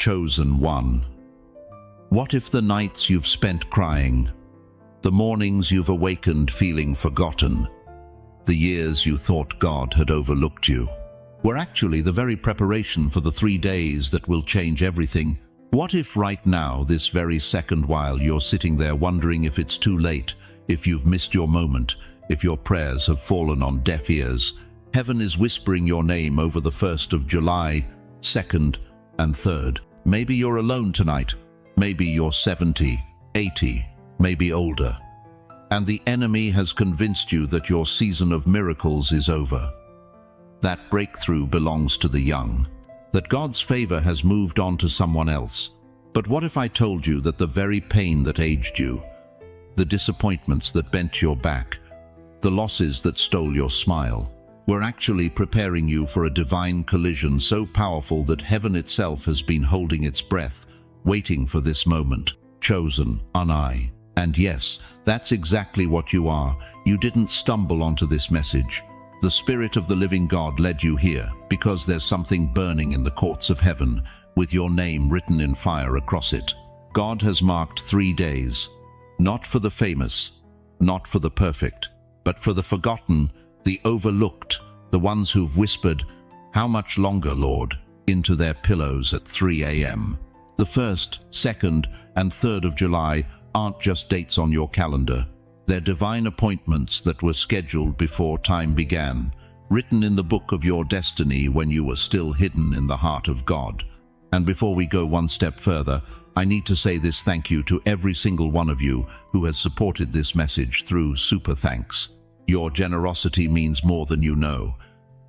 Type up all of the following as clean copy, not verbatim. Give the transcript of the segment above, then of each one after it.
Chosen one. What if the nights you've spent crying, the mornings you've awakened feeling forgotten, the years you thought God had overlooked you, were actually the very preparation for the 3 days that will change everything? What if right now, this very second, while you're sitting there wondering if it's too late, if you've missed your moment, if your prayers have fallen on deaf ears, heaven is whispering your name over the 1st of July, 2nd and 3rd. Maybe you're alone tonight. Maybe you're 70, 80, maybe older. And the enemy has convinced you that your season of miracles is over. That breakthrough belongs to the young. That God's favor has moved on to someone else. But what if I told you that the very pain that aged you, the disappointments that bent your back, the losses that stole your smile, were actually preparing you for a divine collision so powerful that heaven itself has been holding its breath, waiting for this moment? Chosen, I. And yes, that's exactly what you are. You didn't stumble onto this message. The Spirit of the living God led you here, because there's something burning in the courts of heaven, with your name written in fire across it. God has marked 3 days, not for the famous, not for the perfect, but for the forgotten, the overlooked, the ones who've whispered, "How much longer, Lord?" into their pillows at 3 a.m. The 1st, 2nd, and 3rd of July aren't just dates on your calendar. They're divine appointments that were scheduled before time began, written in the book of your destiny when you were still hidden in the heart of God. And before we go one step further, I need to say this thank you to every single one of you who has supported this message through Super Thanks. Your generosity means more than you know.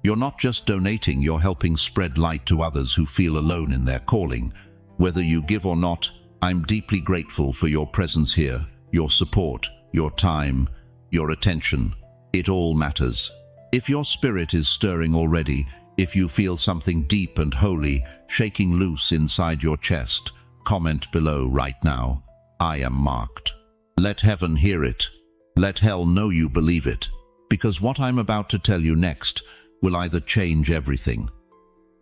You're not just donating, you're helping spread light to others who feel alone in their calling. Whether you give or not, I'm deeply grateful for your presence here, your support, your time, your attention. It all matters. If your spirit is stirring already, if you feel something deep and holy shaking loose inside your chest, comment below right now, "I am marked." Let heaven hear it. Let hell know you believe it. Because what I'm about to tell you next will either change everything,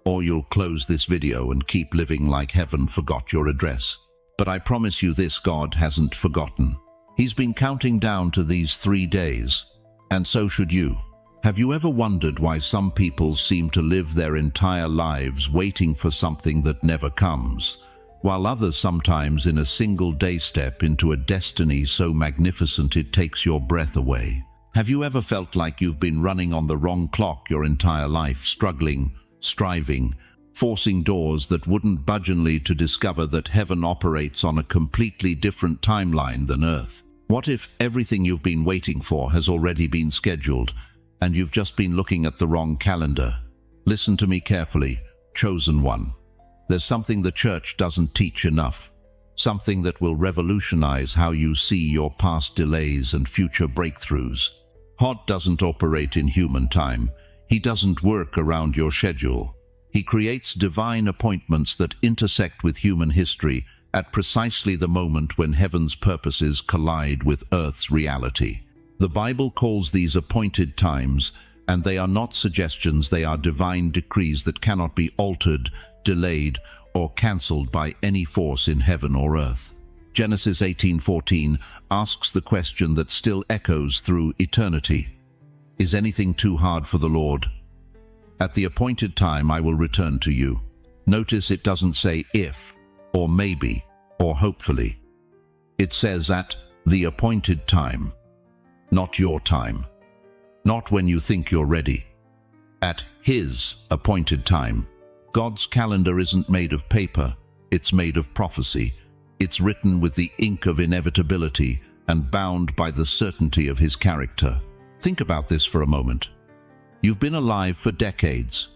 or you'll close this video and keep living like heaven forgot your address. But I promise you this, God hasn't forgotten. He's been counting down to these 3 days, and so should you. Have you ever wondered why some people seem to live their entire lives waiting for something that never comes, while others sometimes in a single day step into a destiny so magnificent it takes your breath away? Have you ever felt like you've been running on the wrong clock your entire life, struggling, striving, forcing doors that wouldn't budge, only to discover that heaven operates on a completely different timeline than earth? What if everything you've been waiting for has already been scheduled, and you've just been looking at the wrong calendar? Listen to me carefully, chosen one. There's something the church doesn't teach enough, something that will revolutionize how you see your past delays and future breakthroughs. God doesn't operate in human time. He doesn't work around your schedule. He creates divine appointments that intersect with human history at precisely the moment when heaven's purposes collide with earth's reality. The Bible calls these appointed times, and they are not suggestions, they are divine decrees that cannot be altered, delayed, or cancelled by any force in heaven or earth. Genesis 18:14 asks the question that still echoes through eternity. Is anything too hard for the Lord? At the appointed time I will return to you. Notice it doesn't say if, or maybe, or hopefully. It says at the appointed time. Not your time. Not when you think you're ready. At His appointed time. God's calendar isn't made of paper, it's made of prophecy. It's written with the ink of inevitability and bound by the certainty of His character. Think about this for a moment. You've been alive for decades.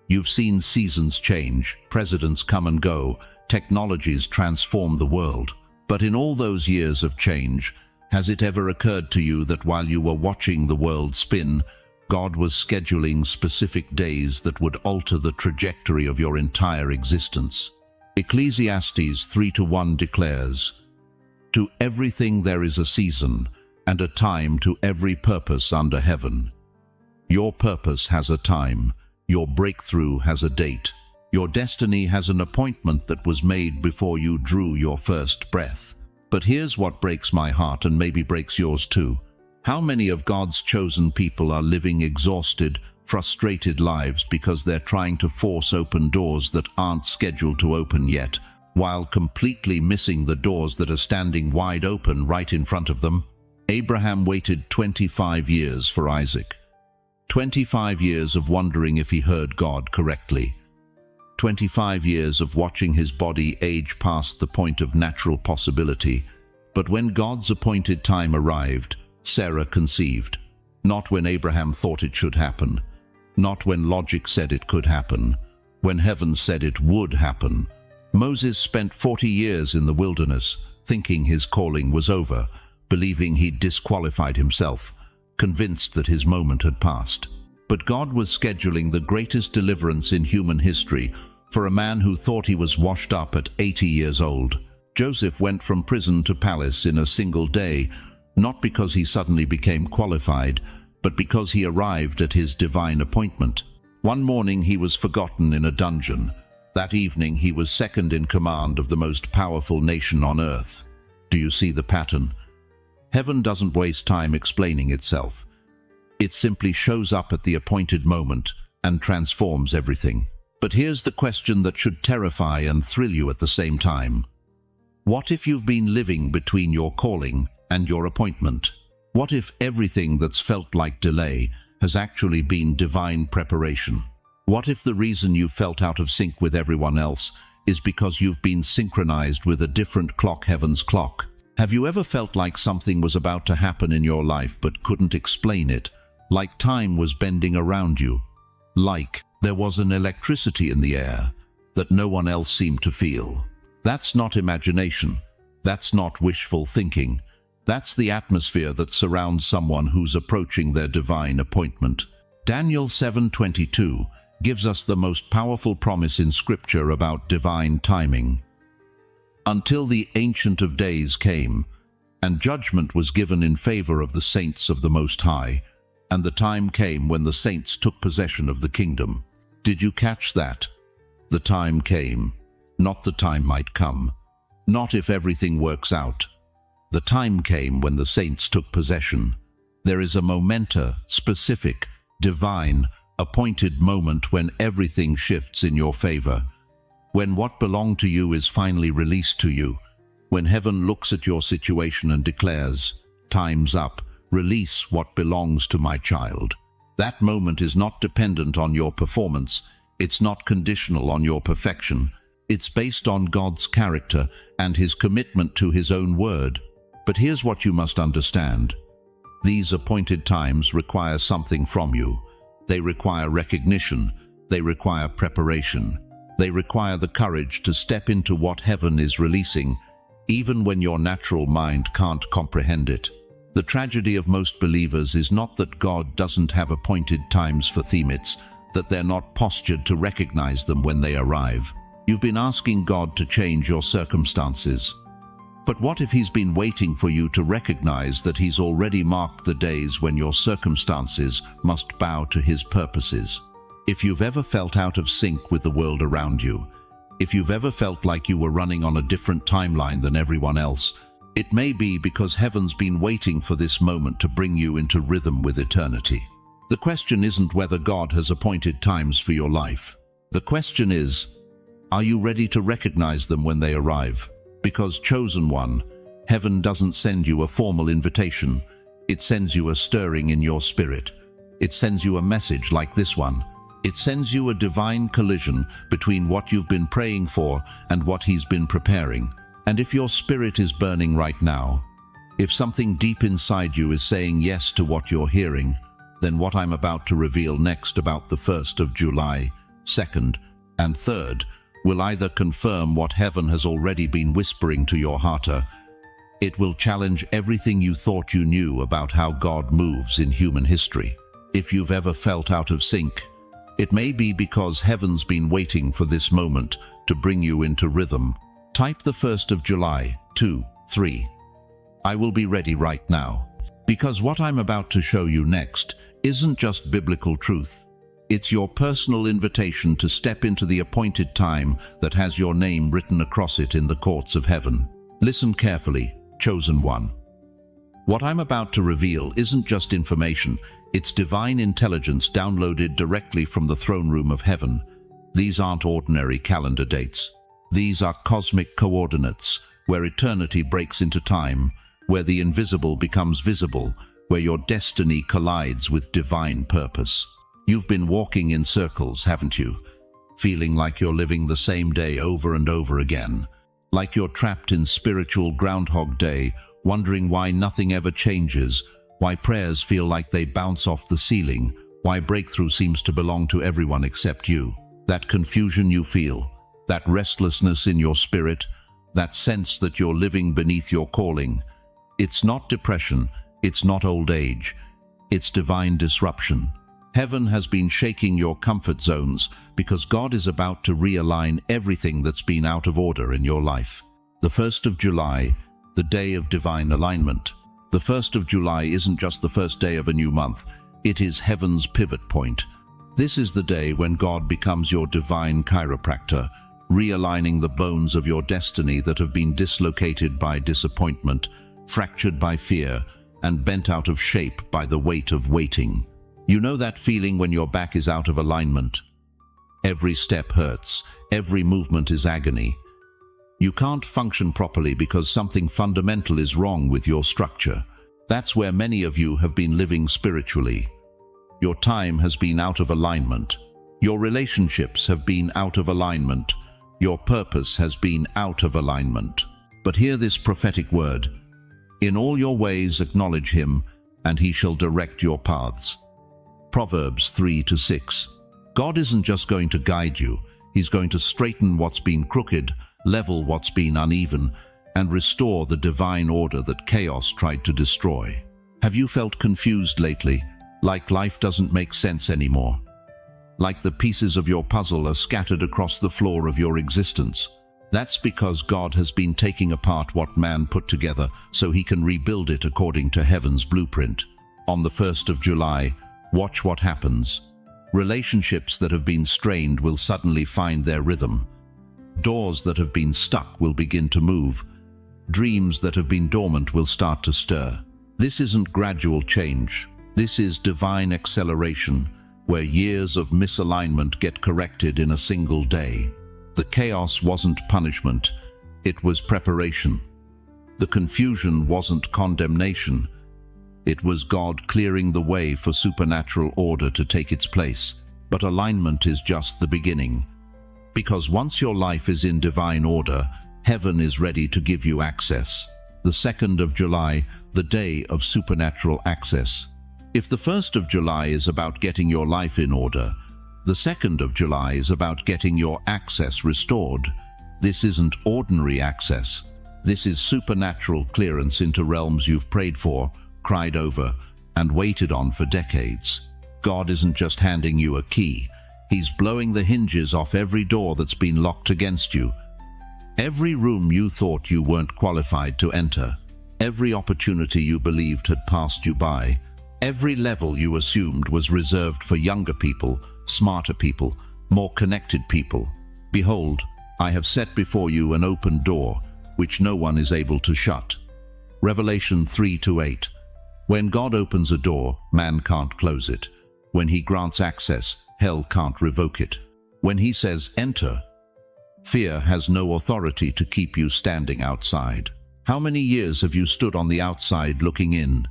You've seen seasons change, presidents come and go, technologies transform the world. But in all those years of change, has it ever occurred to you that while you were watching the world spin, God was scheduling specific days that would alter the trajectory of your entire existence? Ecclesiastes 3:1 declares, "To everything there is a season, and a time to every purpose under heaven." Your purpose has a time. Your breakthrough has a date. Your destiny has an appointment that was made before you drew your first breath. But here's what breaks my heart and maybe breaks yours too. How many of God's chosen people are living exhausted, frustrated lives because they're trying to force open doors that aren't scheduled to open yet, while completely missing the doors that are standing wide open right in front of them? Abraham waited 25 years for Isaac. 25 years of wondering if he heard God correctly. 25 years of watching his body age past the point of natural possibility. But when God's appointed time arrived, Sarah conceived. Not when Abraham thought it should happen. Not when logic said it could happen. When heaven said it would happen. Moses spent 40 years in the wilderness, thinking his calling was over, believing he'd disqualified himself, convinced that his moment had passed. But God was scheduling the greatest deliverance in human history for a man who thought he was washed up at 80 years old. Joseph went from prison to palace in a single day, not because he suddenly became qualified, but because he arrived at his divine appointment. One morning he was forgotten in a dungeon. That evening he was second in command of the most powerful nation on earth. Do you see the pattern? Heaven doesn't waste time explaining itself. It simply shows up at the appointed moment and transforms everything. But here's the question that should terrify and thrill you at the same time. What if you've been living between your calling and your appointment? What if everything that's felt like delay has actually been divine preparation? What if the reason you felt out of sync with everyone else is because you've been synchronized with a different clock, heaven's clock? Have you ever felt like something was about to happen in your life but couldn't explain it? Like time was bending around you? Like there was an electricity in the air that no one else seemed to feel? That's not imagination. That's not wishful thinking. That's the atmosphere that surrounds someone who's approaching their divine appointment. Daniel 7:22 gives us the most powerful promise in Scripture about divine timing. Until the Ancient of Days came, and judgment was given in favor of the saints of the Most High, and the time came when the saints took possession of the kingdom. Did you catch that? The time came, not the time might come, not if everything works out. The time came when the saints took possession. There is a specific, divine, appointed moment when everything shifts in your favor. When what belonged to you is finally released to you. When heaven looks at your situation and declares, "Time's up. Release what belongs to my child." That moment is not dependent on your performance. It's not conditional on your perfection. It's based on God's character and His commitment to His own word. But here's what you must understand. These appointed times require something from you. They require recognition. They require preparation. They require the courage to step into what heaven is releasing, even when your natural mind can't comprehend it. The tragedy of most believers is not that God doesn't have appointed times for them, it's that they're not postured to recognize them when they arrive. You've been asking God to change your circumstances. But what if He's been waiting for you to recognize that He's already marked the days when your circumstances must bow to His purposes? If you've ever felt out of sync with the world around you, if you've ever felt like you were running on a different timeline than everyone else, it may be because heaven's been waiting for this moment to bring you into rhythm with eternity. The question isn't whether God has appointed times for your life. The question is, are you ready to recognize them when they arrive? Because, chosen one, heaven doesn't send you a formal invitation. It sends you a stirring in your spirit. It sends you a message like this one. It sends you a divine collision between what you've been praying for and what He's been preparing. And if your spirit is burning right now, if something deep inside you is saying yes to what you're hearing, then what I'm about to reveal next about the 1st of July, 2nd, and 3rd will either confirm what heaven has already been whispering to your heart. It will challenge everything you thought you knew about how God moves in human history. If you've ever felt out of sync, it may be because heaven's been waiting for this moment to bring you into rhythm. Type the 1st of July, 2, 3. I will be ready right now. Because what I'm about to show you next isn't just biblical truth. It's your personal invitation to step into the appointed time that has your name written across it in the courts of heaven. Listen carefully, chosen one. What I'm about to reveal isn't just information, it's divine intelligence downloaded directly from the throne room of heaven. These aren't ordinary calendar dates. These are cosmic coordinates, where eternity breaks into time, where the invisible becomes visible, where your destiny collides with divine purpose. You've been walking in circles, haven't you? Feeling like you're living the same day over and over again. Like you're trapped in spiritual Groundhog Day, wondering why nothing ever changes, why prayers feel like they bounce off the ceiling, why breakthrough seems to belong to everyone except you. That confusion you feel, that restlessness in your spirit, that sense that you're living beneath your calling. It's not depression, it's not old age, it's divine disruption. Heaven has been shaking your comfort zones because God is about to realign everything that's been out of order in your life. The 1st of July, the day of divine alignment. The 1st of July isn't just the first day of a new month, it is heaven's pivot point. This is the day when God becomes your divine chiropractor, realigning the bones of your destiny that have been dislocated by disappointment, fractured by fear, and bent out of shape by the weight of waiting. You know that feeling when your back is out of alignment? Every step hurts, every movement is agony. You can't function properly because something fundamental is wrong with your structure. That's where many of you have been living spiritually. Your time has been out of alignment. Your relationships have been out of alignment. Your purpose has been out of alignment. But hear this prophetic word. In all your ways acknowledge him, and he shall direct your paths. Proverbs 3-6. God isn't just going to guide you, he's going to straighten what's been crooked, level what's been uneven, and restore the divine order that chaos tried to destroy. Have you felt confused lately, like life doesn't make sense anymore? Like the pieces of your puzzle are scattered across the floor of your existence? That's because God has been taking apart what man put together so he can rebuild it according to heaven's blueprint. On the 1st of July, watch what happens. Relationships that have been strained will suddenly find their rhythm. Doors that have been stuck will begin to move. Dreams that have been dormant will start to stir. This isn't gradual change. This is divine acceleration, where years of misalignment get corrected in a single day. The chaos wasn't punishment, it was preparation. The confusion wasn't condemnation, it was God clearing the way for supernatural order to take its place. But alignment is just the beginning. Because once your life is in divine order, heaven is ready to give you access. The 2nd of July, the day of supernatural access. If the 1st of July is about getting your life in order, the 2nd of July is about getting your access restored. This isn't ordinary access. This is supernatural clearance into realms you've prayed for, cried over, and waited on for decades. God isn't just handing you a key. He's blowing the hinges off every door that's been locked against you. Every room you thought you weren't qualified to enter. Every opportunity you believed had passed you by. Every level you assumed was reserved for younger people, smarter people, more connected people. Behold, I have set before you an open door, which no one is able to shut. Revelation 3-8. When God opens a door, man can't close it. When he grants access, hell can't revoke it. When he says, enter, fear has no authority to keep you standing outside. How many years have you stood on the outside looking in?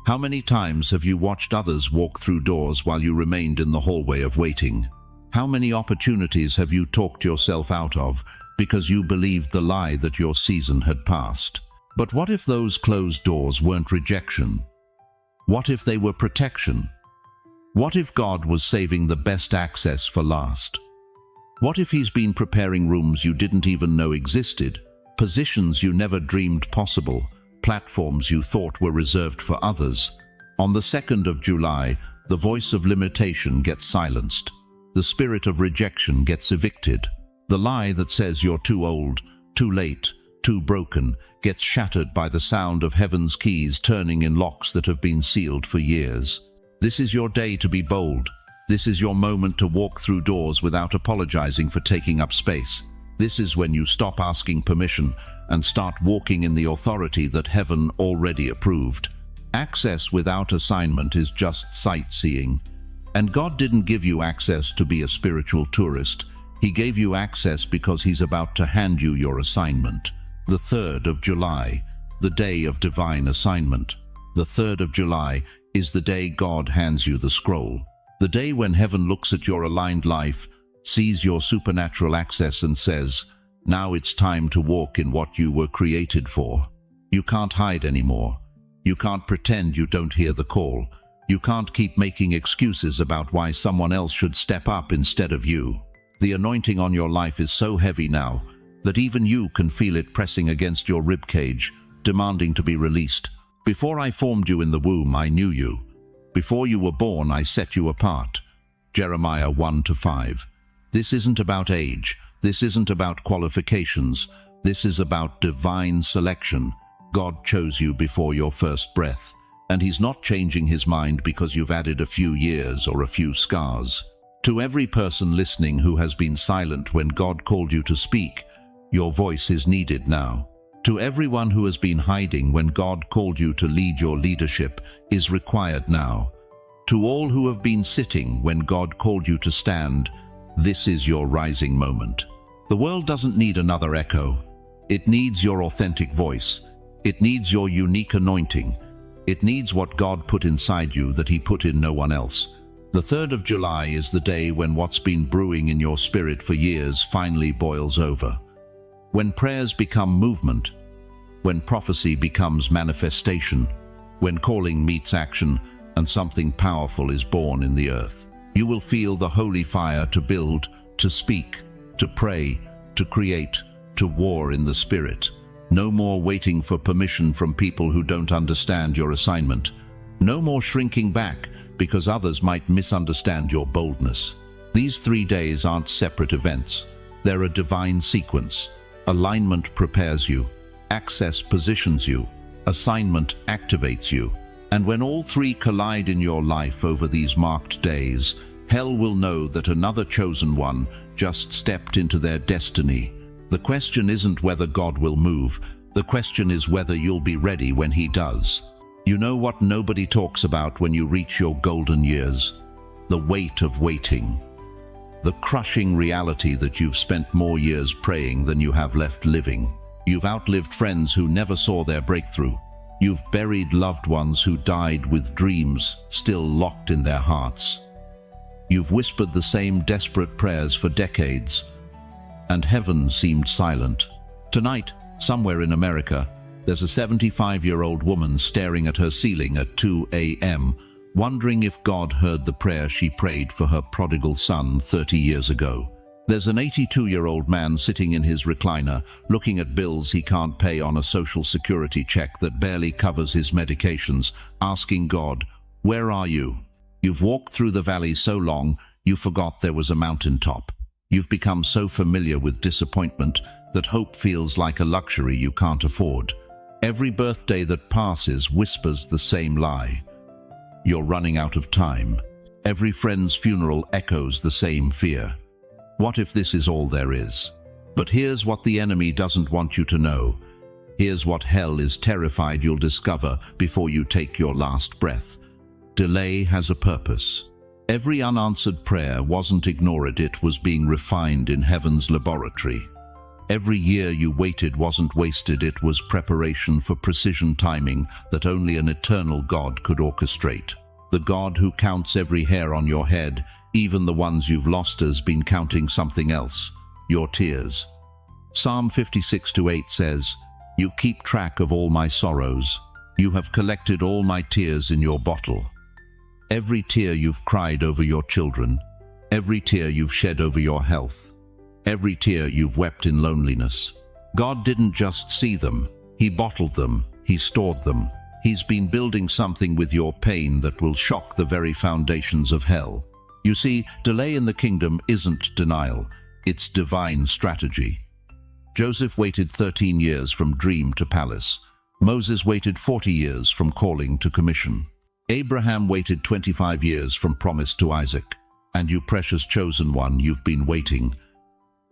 How many times have you watched others walk through doors while you remained in the hallway of waiting? How many opportunities have you talked yourself out of because you believed the lie that your season had passed? But what if those closed doors weren't rejection? What if they were protection? What if God was saving the best access for last? What if he's been preparing rooms you didn't even know existed, positions you never dreamed possible, platforms you thought were reserved for others? On the 2nd of July, the voice of limitation gets silenced. The spirit of rejection gets evicted. The lie that says you're too old, too late, too broken, gets shattered by the sound of heaven's keys turning in locks that have been sealed for years. This is your day to be bold. This is your moment to walk through doors without apologizing for taking up space. This is when you stop asking permission and start walking in the authority that heaven already approved. Access without assignment is just sightseeing. And God didn't give you access to be a spiritual tourist. He gave you access because He's about to hand you your assignment. The 3rd of July, the day of divine assignment. The 3rd of July is the day God hands you the scroll. The day when heaven looks at your aligned life, sees your supernatural access and says, now it's time to walk in what you were created for. You can't hide anymore. You can't pretend you don't hear the call. You can't keep making excuses about why someone else should step up instead of you. The anointing on your life is so heavy now that even you can feel it pressing against your ribcage, demanding to be released. Before I formed you in the womb, I knew you. Before you were born, I set you apart. Jeremiah 1-5. This isn't about age. This isn't about qualifications. This is about divine selection. God chose you before your first breath, and He's not changing His mind because you've added a few years or a few scars. To every person listening who has been silent when God called you to speak, your voice is needed now. To everyone who has been hiding when God called you to lead, your leadership is required now. To all who have been sitting when God called you to stand, this is your rising moment. The world doesn't need another echo. It needs your authentic voice. It needs your unique anointing. It needs what God put inside you that He put in no one else. The 3rd of July is the day when what's been brewing in your spirit for years finally boils over. When prayers become movement, when prophecy becomes manifestation, when calling meets action and something powerful is born in the earth. You will feel the holy fire to build, to speak, to pray, to create, to war in the Spirit. No more waiting for permission from people who don't understand your assignment. No more shrinking back because others might misunderstand your boldness. These 3 days aren't separate events. They're a divine sequence. Alignment prepares you. Access positions you. Assignment activates you. And when all 3 collide in your life over these marked days, hell will know that another chosen one just stepped into their destiny. The question isn't whether God will move. The question is whether you'll be ready when He does. You know what nobody talks about when you reach your golden years? The weight of waiting. The crushing reality that you've spent more years praying than you have left living. You've outlived friends who never saw their breakthrough. You've buried loved ones who died with dreams still locked in their hearts. You've whispered the same desperate prayers for decades, and heaven seemed silent. Tonight, somewhere in America, there's a 75-year-old woman staring at her ceiling at 2 a.m., wondering if God heard the prayer she prayed for her prodigal son 30 years ago. There's an 82-year-old man sitting in his recliner, looking at bills he can't pay on a Social Security check that barely covers his medications, asking God, "Where are you?" You've walked through the valley so long, you forgot there was a mountaintop. You've become so familiar with disappointment that hope feels like a luxury you can't afford. Every birthday that passes whispers the same lie. You're running out of time. Every friend's funeral echoes the same fear. What if this is all there is? But here's what the enemy doesn't want you to know. Here's what hell is terrified you'll discover before you take your last breath. Delay has a purpose. Every unanswered prayer wasn't ignored, it was being refined in heaven's laboratory. Every year you waited wasn't wasted, it was preparation for precision timing that only an eternal God could orchestrate. The God who counts every hair on your head, even the ones you've lost, has been counting something else, your tears. Psalm 56:8 says, "You keep track of all my sorrows. You have collected all my tears in your bottle." Every tear you've cried over your children, every tear you've shed over your health, every tear you've wept in loneliness. God didn't just see them, He bottled them, He stored them. He's been building something with your pain that will shock the very foundations of hell. You see, delay in the kingdom isn't denial, it's divine strategy. Joseph waited 13 years from dream to palace. Moses waited 40 years from calling to commission. Abraham waited 25 years from promise to Isaac. And you precious chosen one, you've been waiting.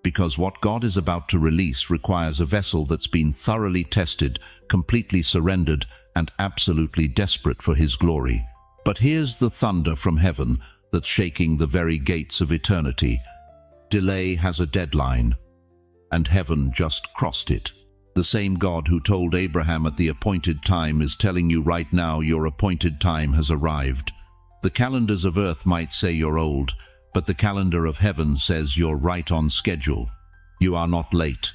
Because what God is about to release requires a vessel that's been thoroughly tested, completely surrendered, and absolutely desperate for His glory. But here's the thunder from heaven that's shaking the very gates of eternity. Delay has a deadline, and heaven just crossed it. The same God who told Abraham at the appointed time is telling you right now your appointed time has arrived. The calendars of earth might say you're old, but the calendar of heaven says you're right on schedule. You are not late.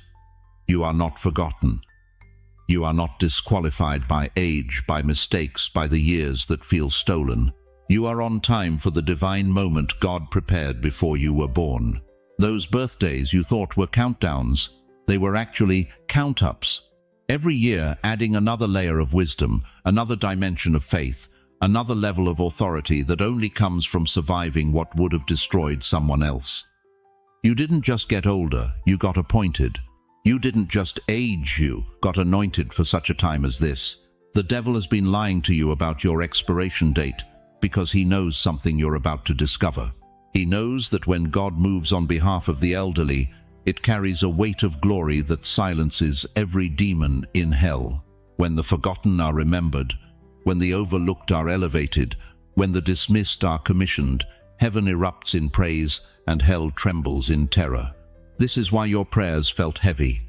You are not forgotten. You are not disqualified by age, by mistakes, by the years that feel stolen. You are on time for the divine moment God prepared before you were born. Those birthdays you thought were countdowns, they were actually count-ups. Every year adding another layer of wisdom, another dimension of faith, another level of authority that only comes from surviving what would have destroyed someone else. You didn't just get older, you got appointed. You didn't just age, you got anointed for such a time as this. The devil has been lying to you about your expiration date because he knows something you're about to discover. He knows that when God moves on behalf of the elderly, it carries a weight of glory that silences every demon in hell. When the forgotten are remembered, when the overlooked are elevated, when the dismissed are commissioned, heaven erupts in praise and hell trembles in terror. This is why your prayers felt heavy.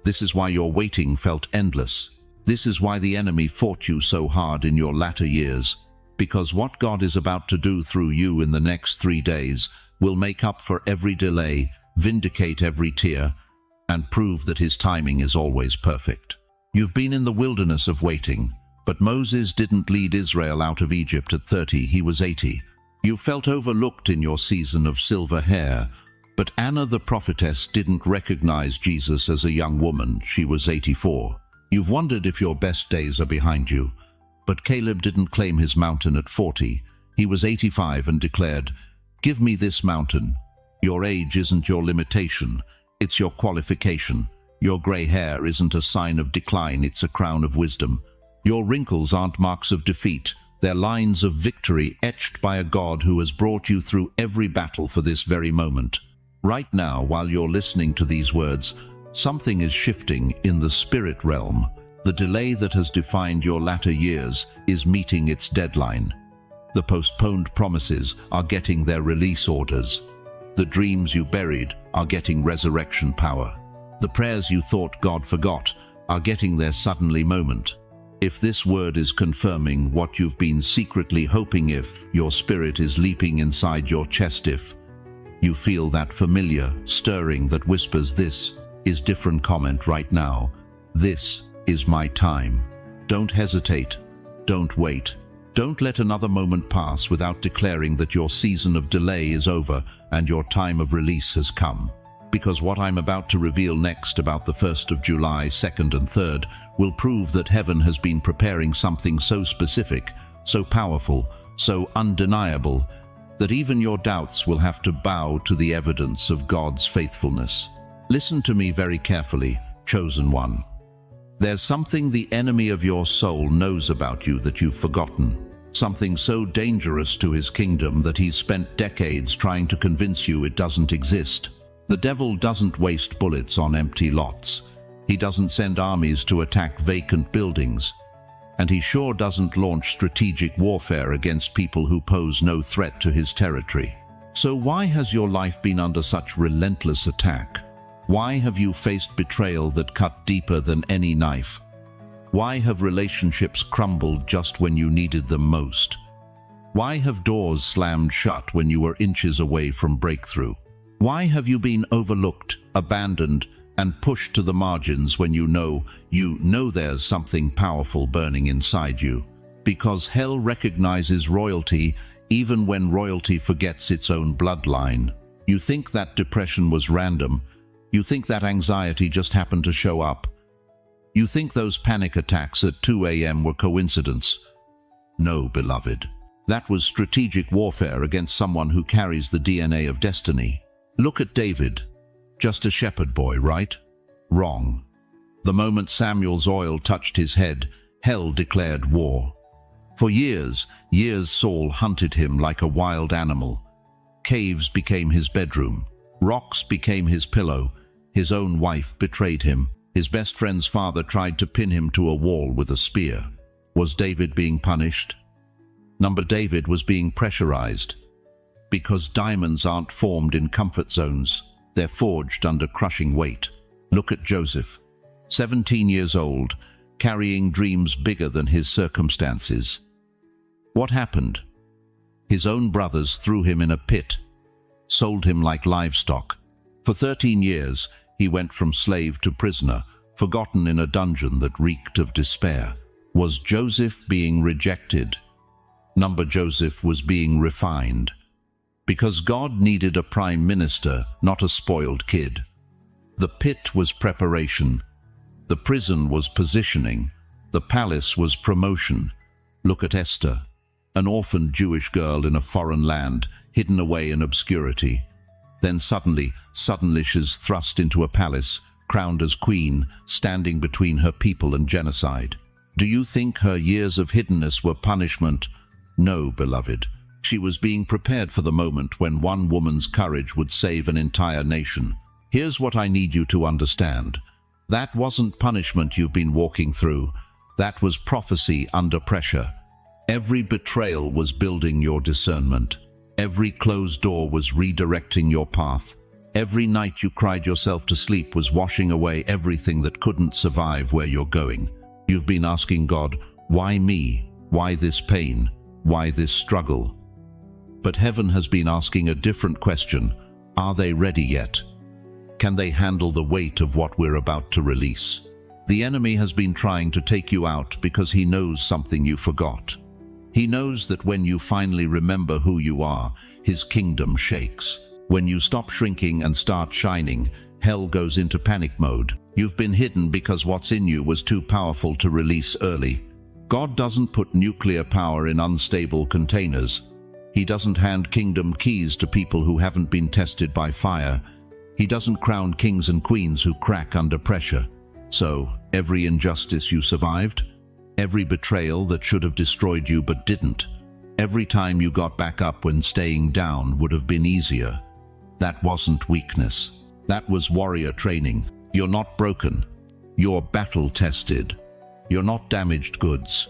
This is why your waiting felt endless. This is why the enemy fought you so hard in your latter years. Because what God is about to do through you in the next 3 days will make up for every delay, vindicate every tear, and prove that His timing is always perfect. You've been in the wilderness of waiting, but Moses didn't lead Israel out of Egypt at 30, he was 80. You felt overlooked in your season of silver hair, but Anna the prophetess didn't recognize Jesus as a young woman, she was 84. You've wondered if your best days are behind you, but Caleb didn't claim his mountain at 40. He was 85 and declared, "Give me this mountain." Your age isn't your limitation, it's your qualification. Your gray hair isn't a sign of decline, it's a crown of wisdom. Your wrinkles aren't marks of defeat, they're lines of victory etched by a God who has brought you through every battle for this very moment. Right now, while you're listening to these words, something is shifting in the spirit realm. The delay that has defined your latter years is meeting its deadline. The postponed promises are getting their release orders. The dreams you buried are getting resurrection power. The prayers you thought God forgot are getting their suddenly moment. If this word is confirming what you've been secretly hoping, if your spirit is leaping inside your chest, if you feel that familiar stirring that whispers, "This is different," comment right now. This is my time. Don't hesitate. Don't wait. Don't let another moment pass without declaring that your season of delay is over and your time of release has come. Because what I'm about to reveal next about the 1st of July, 2nd and 3rd will prove that heaven has been preparing something so specific, so powerful, so undeniable, that even your doubts will have to bow to the evidence of God's faithfulness. Listen to me very carefully, chosen one. There's something the enemy of your soul knows about you that you've forgotten. Something so dangerous to his kingdom that he's spent decades trying to convince you it doesn't exist. The devil doesn't waste bullets on empty lots. He doesn't send armies to attack vacant buildings. And he sure doesn't launch strategic warfare against people who pose no threat to his territory. So why has your life been under such relentless attack? Why have you faced betrayal that cut deeper than any knife? Why have relationships crumbled just when you needed them most? Why have doors slammed shut when you were inches away from breakthrough? Why have you been overlooked, abandoned, and pushed to the margins when you know there's something powerful burning inside you? Because hell recognizes royalty even when royalty forgets its own bloodline. You think that depression was random. You think that anxiety just happened to show up. You think those panic attacks at 2 a.m. were coincidence. No, beloved. That was strategic warfare against someone who carries the DNA of destiny. Look at David. Just a shepherd boy, right? Wrong. The moment Samuel's oil touched his head, hell declared war. For years Saul hunted him like a wild animal. Caves became his bedroom. Rocks became his pillow. His own wife betrayed him. His best friend's father tried to pin him to a wall with a spear. Was David being punished? David was being pressurized. Because diamonds aren't formed in comfort zones. They're forged under crushing weight. Look at Joseph, 17 years old, carrying dreams bigger than his circumstances. What happened? His own brothers threw him in a pit, sold him like livestock. For 13 years, he went from slave to prisoner, forgotten in a dungeon that reeked of despair. Was Joseph being rejected? Joseph was being refined. Because God needed a prime minister, not a spoiled kid. The pit was preparation. The prison was positioning. The palace was promotion. Look at Esther, an orphaned Jewish girl in a foreign land, hidden away in obscurity. Then suddenly she's thrust into a palace, crowned as queen, standing between her people and genocide. Do you think her years of hiddenness were punishment? No, beloved. She was being prepared for the moment when one woman's courage would save an entire nation. Here's what I need you to understand. That wasn't punishment you've been walking through. That was prophecy under pressure. Every betrayal was building your discernment. Every closed door was redirecting your path. Every night you cried yourself to sleep was washing away everything that couldn't survive where you're going. You've been asking God, why me? Why this pain? Why this struggle? But heaven has been asking a different question. Are they ready yet? Can they handle the weight of what we're about to release? The enemy has been trying to take you out because he knows something you forgot. He knows that when you finally remember who you are, his kingdom shakes. When you stop shrinking and start shining, hell goes into panic mode. You've been hidden because what's in you was too powerful to release early. God doesn't put nuclear power in unstable containers. He doesn't hand kingdom keys to people who haven't been tested by fire. He doesn't crown kings and queens who crack under pressure. So, every injustice you survived, every betrayal that should have destroyed you but didn't, every time you got back up when staying down would have been easier, that wasn't weakness. That was warrior training. You're not broken. You're battle-tested. You're not damaged goods.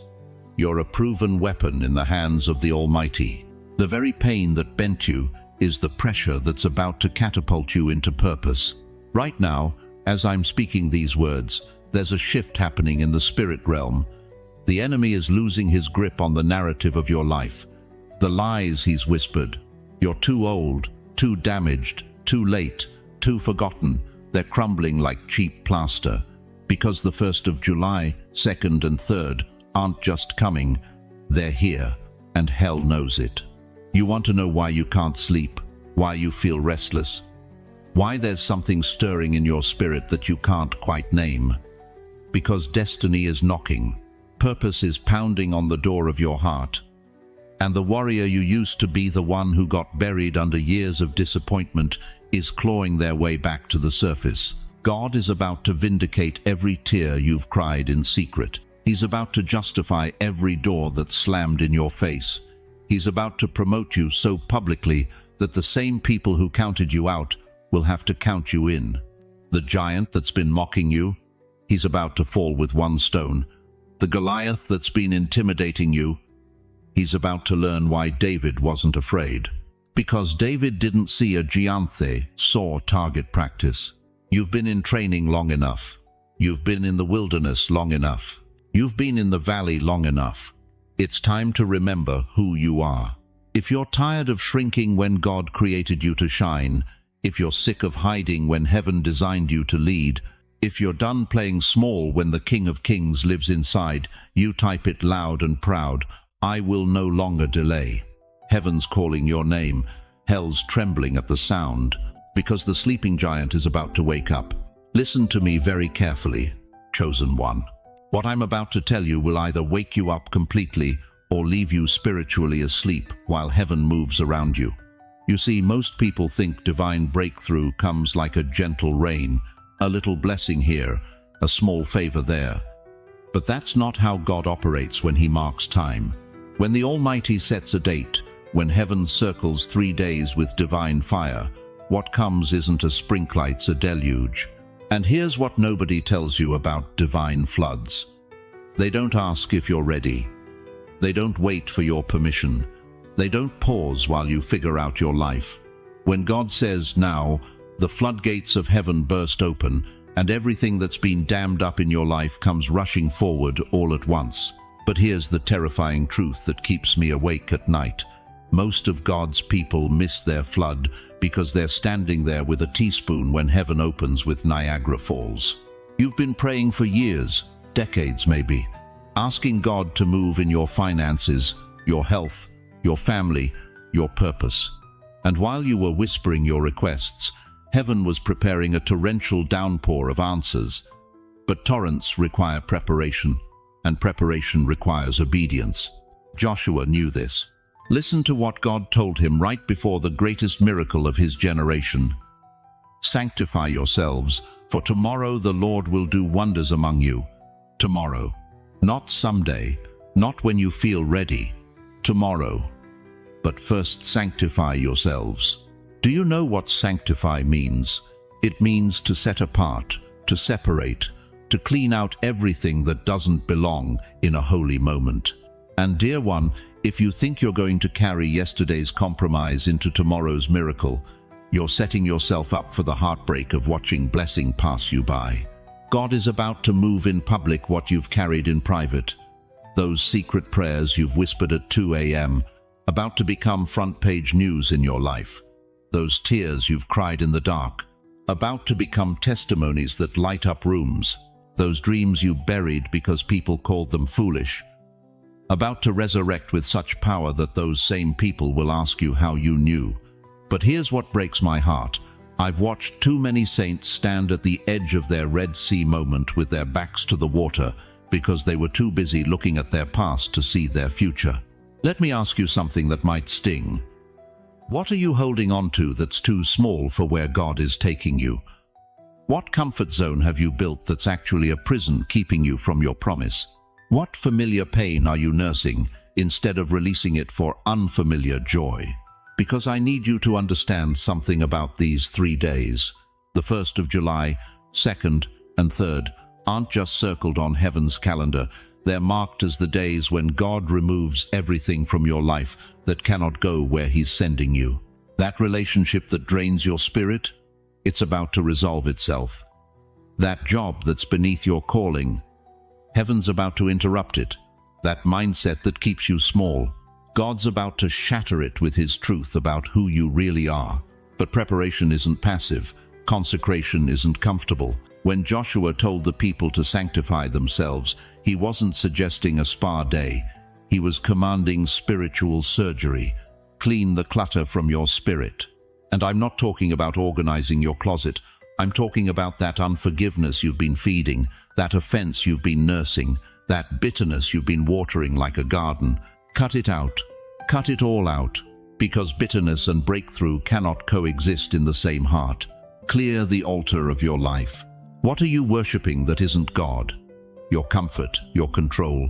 You're a proven weapon in the hands of the Almighty. The very pain that bent you is the pressure that's about to catapult you into purpose. Right now, as I'm speaking these words, there's a shift happening in the spirit realm. The enemy is losing his grip on the narrative of your life. The lies he's whispered. You're too old, too damaged, too late, too forgotten. They're crumbling like cheap plaster. Because the 1st of July, 2nd and 3rd aren't just coming, they're here, and hell knows it. You want to know why you can't sleep, why you feel restless, why there's something stirring in your spirit that you can't quite name. Because destiny is knocking, purpose is pounding on the door of your heart, and the warrior you used to be, the one who got buried under years of disappointment, is clawing their way back to the surface. God is about to vindicate every tear you've cried in secret. He's about to justify every door that's slammed in your face. He's about to promote you so publicly that the same people who counted you out will have to count you in. The giant that's been mocking you, he's about to fall with one stone. The Goliath that's been intimidating you, he's about to learn why David wasn't afraid. Because David didn't see a giante, saw target practice. You've been in training long enough. You've been in the wilderness long enough. You've been in the valley long enough. It's time to remember who you are. If you're tired of shrinking when God created you to shine, if you're sick of hiding when heaven designed you to lead, if you're done playing small when the King of Kings lives inside, you type it loud and proud. I will no longer delay. Heaven's calling your name. Hell's trembling at the sound. Because the sleeping giant is about to wake up. Listen to me very carefully, chosen one. What I'm about to tell you will either wake you up completely or leave you spiritually asleep while heaven moves around you. You see, most people think divine breakthrough comes like a gentle rain, a little blessing here, a small favor there. But that's not how God operates when He marks time. When the Almighty sets a date, When heaven circles 3 days with divine fire, what comes isn't a sprinkle, it's a deluge. And here's what nobody tells you about divine floods. They don't ask if you're ready. They don't wait for your permission. They don't pause while you figure out your life. When God says, "Now," the floodgates of heaven burst open, and everything that's been dammed up in your life comes rushing forward all at once. But here's the terrifying truth that keeps me awake at night. Most of God's people miss their flood because they're standing there with a teaspoon when heaven opens with Niagara Falls. You've been praying for years, decades maybe, asking God to move in your finances, your health, your family, your purpose. And while you were whispering your requests, heaven was preparing a torrential downpour of answers. But torrents require preparation, and preparation requires obedience. Joshua knew this. Listen to what God told him right before the greatest miracle of his generation. "Sanctify yourselves, for tomorrow the Lord will do wonders among you." Tomorrow. Not someday, not when you feel ready. Tomorrow. But first sanctify yourselves. Do you know what sanctify means? It means to set apart, to separate, to clean out everything that doesn't belong in a holy moment. And dear one, if you think you're going to carry yesterday's compromise into tomorrow's miracle, you're setting yourself up for the heartbreak of watching blessing pass you by. God is about to move in public what you've carried in private. Those secret prayers you've whispered at 2 a.m., about to become front-page news in your life. Those tears you've cried in the dark, about to become testimonies that light up rooms. Those dreams you buried because people called them foolish, about to resurrect with such power that those same people will ask you how you knew. But here's what breaks my heart. I've watched too many saints stand at the edge of their Red Sea moment with their backs to the water because they were too busy looking at their past to see their future. Let me ask you something that might sting. What are you holding on to that's too small for where God is taking you? What comfort zone have you built that's actually a prison keeping you from your promise? What familiar pain are you nursing instead of releasing it for unfamiliar joy? Because I need you to understand something about these 3 days. The 1st of July, 2nd, and 3rd aren't just circled on heaven's calendar. They're marked as the days when God removes everything from your life that cannot go where He's sending you. That relationship that drains your spirit, it's about to resolve itself. That job that's beneath your calling, heaven's about to interrupt it. That mindset that keeps you small, God's about to shatter it with His truth about who you really are. But preparation isn't passive. Consecration isn't comfortable. When Joshua told the people to sanctify themselves, he wasn't suggesting a spa day. He was commanding spiritual surgery. Clean the clutter from your spirit. And I'm not talking about organizing your closet. I'm talking about that unforgiveness you've been feeding, that offense you've been nursing, that bitterness you've been watering like a garden. Cut it out. Cut it all out. Because bitterness and breakthrough cannot coexist in the same heart. Clear the altar of your life. What are you worshipping that isn't God? Your comfort, your control,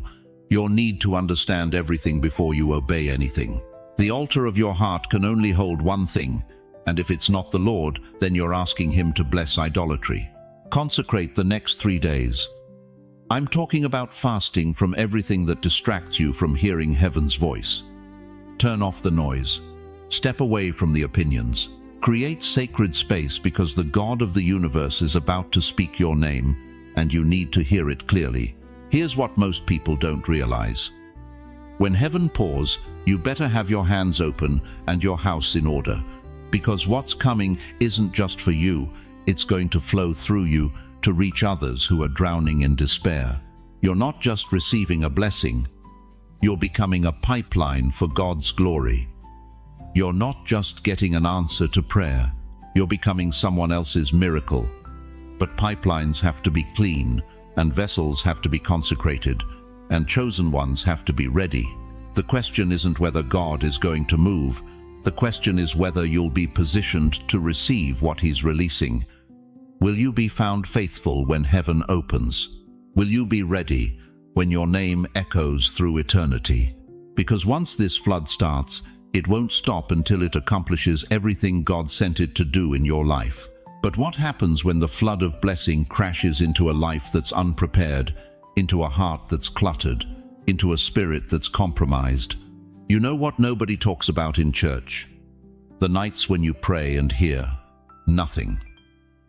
your need to understand everything before you obey anything. The altar of your heart can only hold one thing, and if it's not the Lord, then you're asking Him to bless idolatry. Consecrate the next 3 days. I'm talking about fasting from everything that distracts you from hearing heaven's voice. Turn off the noise. Step away from the opinions. Create sacred space because the God of the universe is about to speak your name, and you need to hear it clearly. Here's what most people don't realize. When heaven pours, you better have your hands open and your house in order, because what's coming isn't just for you, it's going to flow through you to reach others who are drowning in despair. You're not just receiving a blessing, you're becoming a pipeline for God's glory. You're not just getting an answer to prayer, you're becoming someone else's miracle. But pipelines have to be clean, and vessels have to be consecrated, and chosen ones have to be ready. The question isn't whether God is going to move, the question is whether you'll be positioned to receive what He's releasing. Will you be found faithful when heaven opens? Will you be ready when your name echoes through eternity? Because once this flood starts, It won't stop until it accomplishes everything God sent it to do in your life. But what happens when the flood of blessing crashes into a life that's unprepared, into a heart that's cluttered, into a spirit that's compromised? You know what nobody talks about in church? The nights when you pray and hear nothing.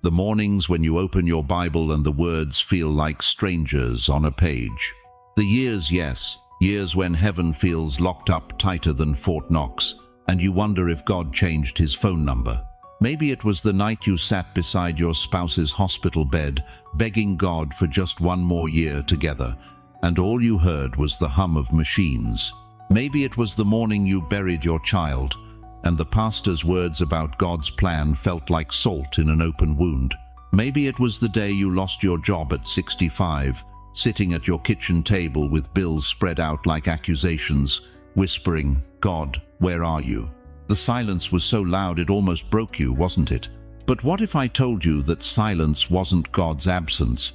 The mornings when you open your Bible and the words feel like strangers on a page. The years, yes, years when heaven feels locked up tighter than Fort Knox, and you wonder if God changed his phone number. Maybe it was the night you sat beside your spouse's hospital bed, begging God for just one more year together, and all you heard was the hum of machines. Maybe it was the morning you buried your child, and the pastor's words about God's plan felt like salt in an open wound. Maybe it was the day you lost your job at 65, sitting at your kitchen table with bills spread out like accusations, whispering, "God, where are you?" The silence was so loud it almost broke you, wasn't it? But what if I told you that silence wasn't God's absence?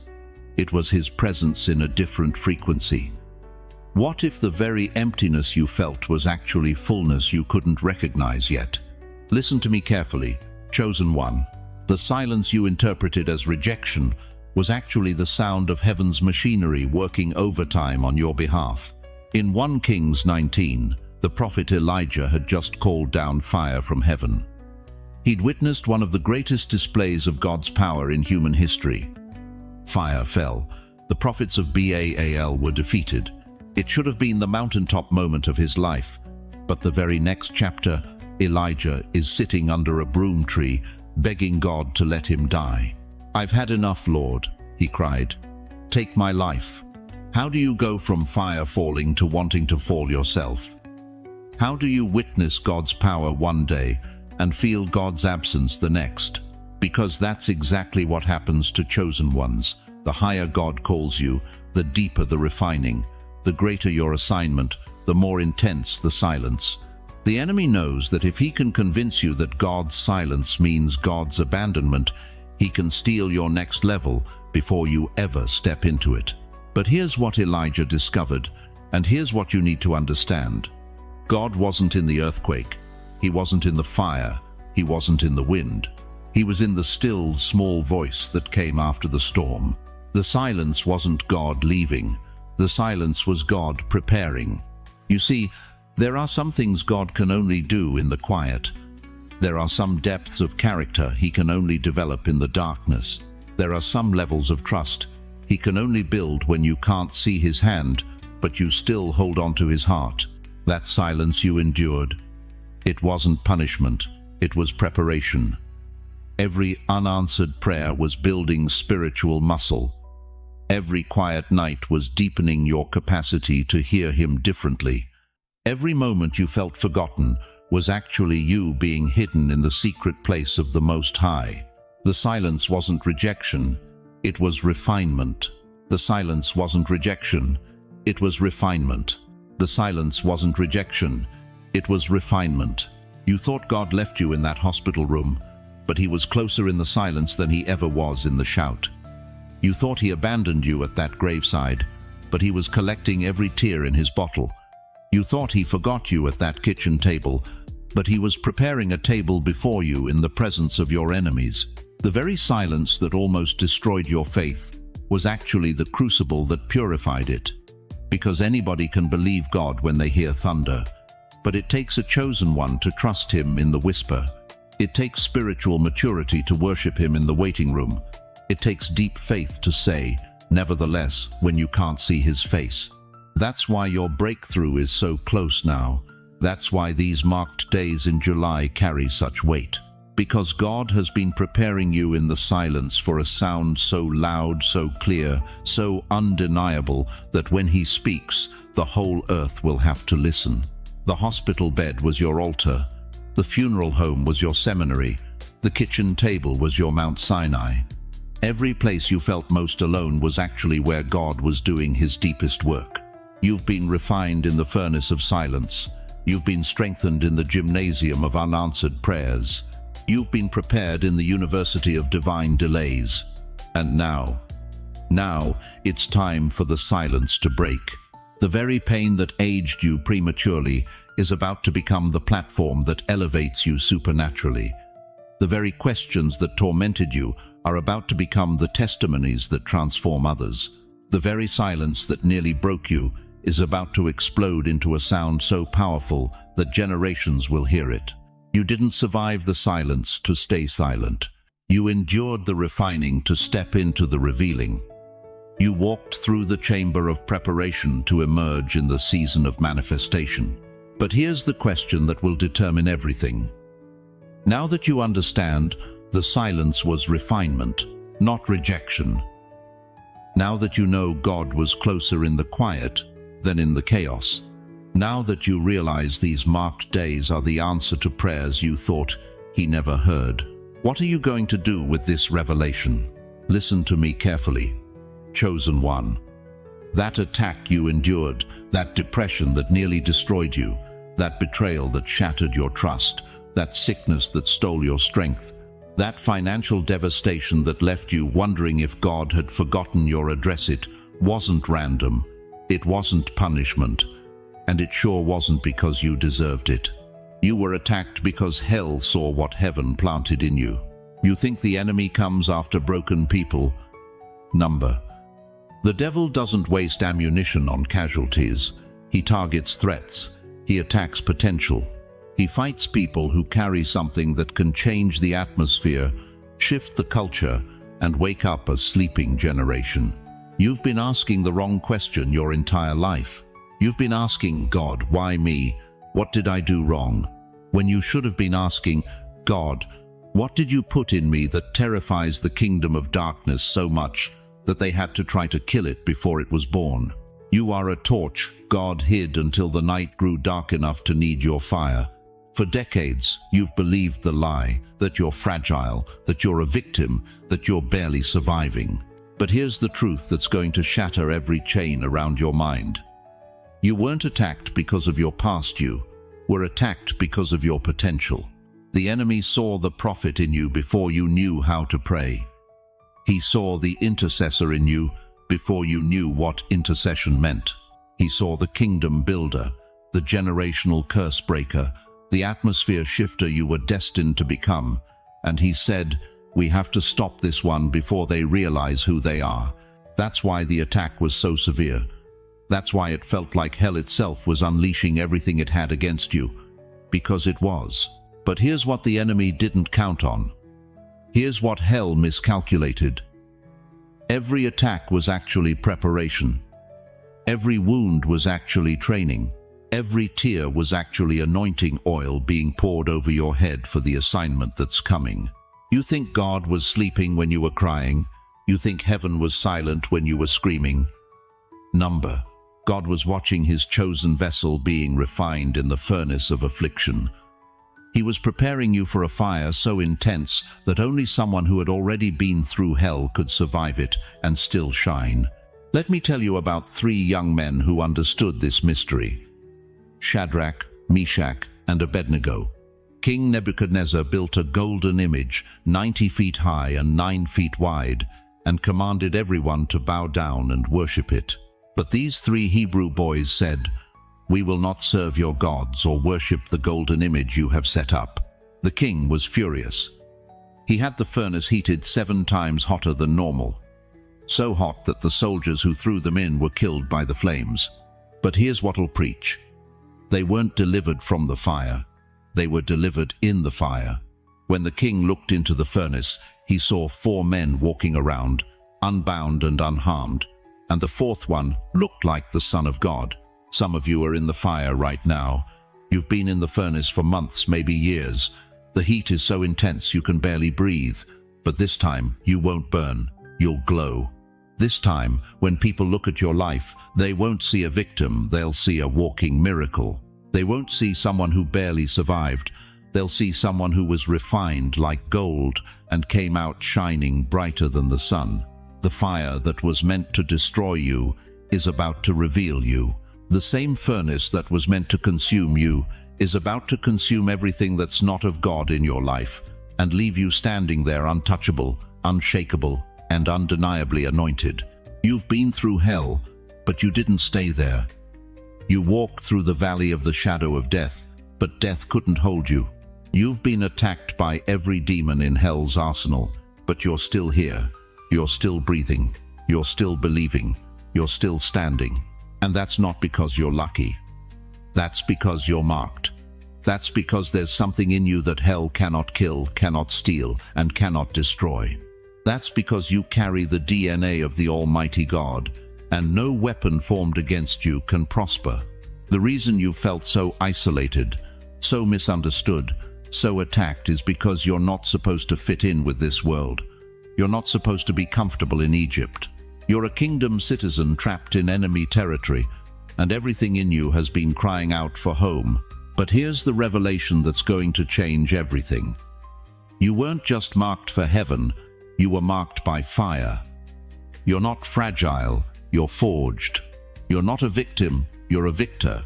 It was his presence in a different frequency. What if the very emptiness you felt was actually fullness you couldn't recognize yet? Listen to me carefully, chosen one. The silence you interpreted as rejection was actually the sound of heaven's machinery working overtime on your behalf. In 1 Kings 19, the prophet Elijah had just called down fire from heaven. He'd witnessed one of the greatest displays of God's power in human history. Fire fell. The prophets of Baal were defeated. It should have been the mountaintop moment of his life. But the very next chapter, Elijah is sitting under a broom tree, begging God to let him die. "I've had enough, Lord," he cried. "Take my life." How do you go from fire falling to wanting to fall yourself? How do you witness God's power one day and feel God's absence the next? Because that's exactly what happens to chosen ones. The higher God calls you, the deeper the refining, the greater your assignment, the more intense the silence. The enemy knows that if he can convince you that God's silence means God's abandonment, he can steal your next level before you ever step into it. But here's what Elijah discovered, and here's what you need to understand. God wasn't in the earthquake. He wasn't in the fire. He wasn't in the wind. He was in the still, small voice that came after the storm. The silence wasn't God leaving. The silence was God preparing. You see, there are some things God can only do in the quiet. There are some depths of character he can only develop in the darkness. There are some levels of trust he can only build when you can't see his hand, but you still hold on to his heart. That silence you endured, it wasn't punishment, it was preparation. Every unanswered prayer was building spiritual muscle. Every quiet night was deepening your capacity to hear him differently. Every moment you felt forgotten was actually you being hidden in the secret place of the Most High. The silence wasn't rejection, it was refinement. The silence wasn't rejection, it was refinement. The silence wasn't rejection, it was refinement. You thought God left you in that hospital room, but he was closer in the silence than he ever was in the shout. You thought he abandoned you at that graveside, but he was collecting every tear in his bottle. You thought he forgot you at that kitchen table, but he was preparing a table before you in the presence of your enemies. The very silence that almost destroyed your faith was actually the crucible that purified it. Because anybody can believe God when they hear thunder, but it takes a chosen one to trust him in the whisper. It takes spiritual maturity to worship him in the waiting room. It takes deep faith to say, nevertheless, when you can't see his face. That's why your breakthrough is so close now. That's why these marked days in July carry such weight. Because God has been preparing you in the silence for a sound so loud, so clear, so undeniable that when he speaks, the whole earth will have to listen. The hospital bed was your altar. The funeral home was your seminary. The kitchen table was your Mount Sinai. Every place you felt most alone was actually where God was doing his deepest work. You've been refined in the furnace of silence. You've been strengthened in the gymnasium of unanswered prayers. You've been prepared in the university of divine delays. And now it's time for the silence to break. The very pain that aged you prematurely is about to become the platform that elevates you supernaturally. The very questions that tormented you are about to become the testimonies that transform others. The very silence that nearly broke you is about to explode into a sound so powerful that generations will hear it. You didn't survive the silence to stay silent. You endured the refining to step into the revealing. You walked through the chamber of preparation to emerge in the season of manifestation. But here's the question that will determine everything. Now that you understand, the silence was refinement, not rejection. Now that you know God was closer in the quiet than in the chaos. Now that you realize these marked days are the answer to prayers you thought He never heard. What are you going to do with this revelation? Listen to me carefully. Chosen one. That attack you endured, that depression that nearly destroyed you, that betrayal that shattered your trust, that sickness that stole your strength, that financial devastation that left you wondering if God had forgotten your address, it wasn't random, it wasn't punishment, and it sure wasn't because you deserved it. You were attacked because hell saw what heaven planted in you. You think the enemy comes after broken people? The devil doesn't waste ammunition on casualties. He targets threats. He attacks potential. He fights people who carry something that can change the atmosphere, shift the culture, and wake up a sleeping generation. You've been asking the wrong question your entire life. You've been asking, God, why me? What did I do wrong? When you should have been asking, God, what did you put in me that terrifies the kingdom of darkness so much that they had to try to kill it before it was born? You are a torch God hid until the night grew dark enough to need your fire. For decades, you've believed the lie that you're fragile, that you're a victim, that you're barely surviving. But here's the truth that's going to shatter every chain around your mind. You weren't attacked because of your past, you were attacked because of your potential. The enemy saw the prophet in you before you knew how to pray. He saw the intercessor in you before you knew what intercession meant. He saw the kingdom builder, the generational curse breaker, the atmosphere shifter you were destined to become, and he said, we have to stop this one before they realize who they are. That's why the attack was so severe. That's why it felt like hell itself was unleashing everything it had against you. Because it was. But here's what the enemy didn't count on. Here's what hell miscalculated. Every attack was actually preparation. Every wound was actually training. Every tear was actually anointing oil being poured over your head for the assignment that's coming. You think God was sleeping when you were crying. You think heaven was silent when you were screaming. God was watching His chosen vessel being refined in the furnace of affliction. He was preparing you for a fire so intense that only someone who had already been through hell could survive it and still shine. Let me tell you about 3 young men who understood this mystery. Shadrach, Meshach, and Abednego. King Nebuchadnezzar built a golden image 90 feet high and 9 feet wide and commanded everyone to bow down and worship it. But these 3 Hebrew boys said, we will not serve your gods or worship the golden image you have set up. The king was furious. He had the furnace heated 7 times hotter than normal. So hot that the soldiers who threw them in were killed by the flames. But here's what'll preach. They weren't delivered from the fire. They were delivered in the fire. When the king looked into the furnace, he saw 4 men walking around, unbound and unharmed, and the 4th one looked like the Son of God. Some of you are in the fire right now. You've been in the furnace for months, maybe years. The heat is so intense you can barely breathe. But this time, you won't burn. You'll glow. This time, when people look at your life, they won't see a victim, they'll see a walking miracle. They won't see someone who barely survived. They'll see someone who was refined like gold and came out shining brighter than the sun. The fire that was meant to destroy you is about to reveal you. The same furnace that was meant to consume you is about to consume everything that's not of God in your life and leave you standing there untouchable, unshakable, and undeniably anointed. You've been through hell, but you didn't stay there. You walked through the valley of the shadow of death, but death couldn't hold you. You've been attacked by every demon in hell's arsenal, but you're still here. You're still breathing. You're still believing. You're still standing. And that's not because you're lucky. That's because you're marked. That's because there's something in you that hell cannot kill, cannot steal, and cannot destroy. That's because you carry the DNA of the Almighty God, and no weapon formed against you can prosper. The reason you felt so isolated, so misunderstood, so attacked is because you're not supposed to fit in with this world. You're not supposed to be comfortable in Egypt. You're a kingdom citizen trapped in enemy territory, and everything in you has been crying out for home. But here's the revelation that's going to change everything. You weren't just marked for heaven, you were marked by fire. You're not fragile, you're forged. You're not a victim, you're a victor.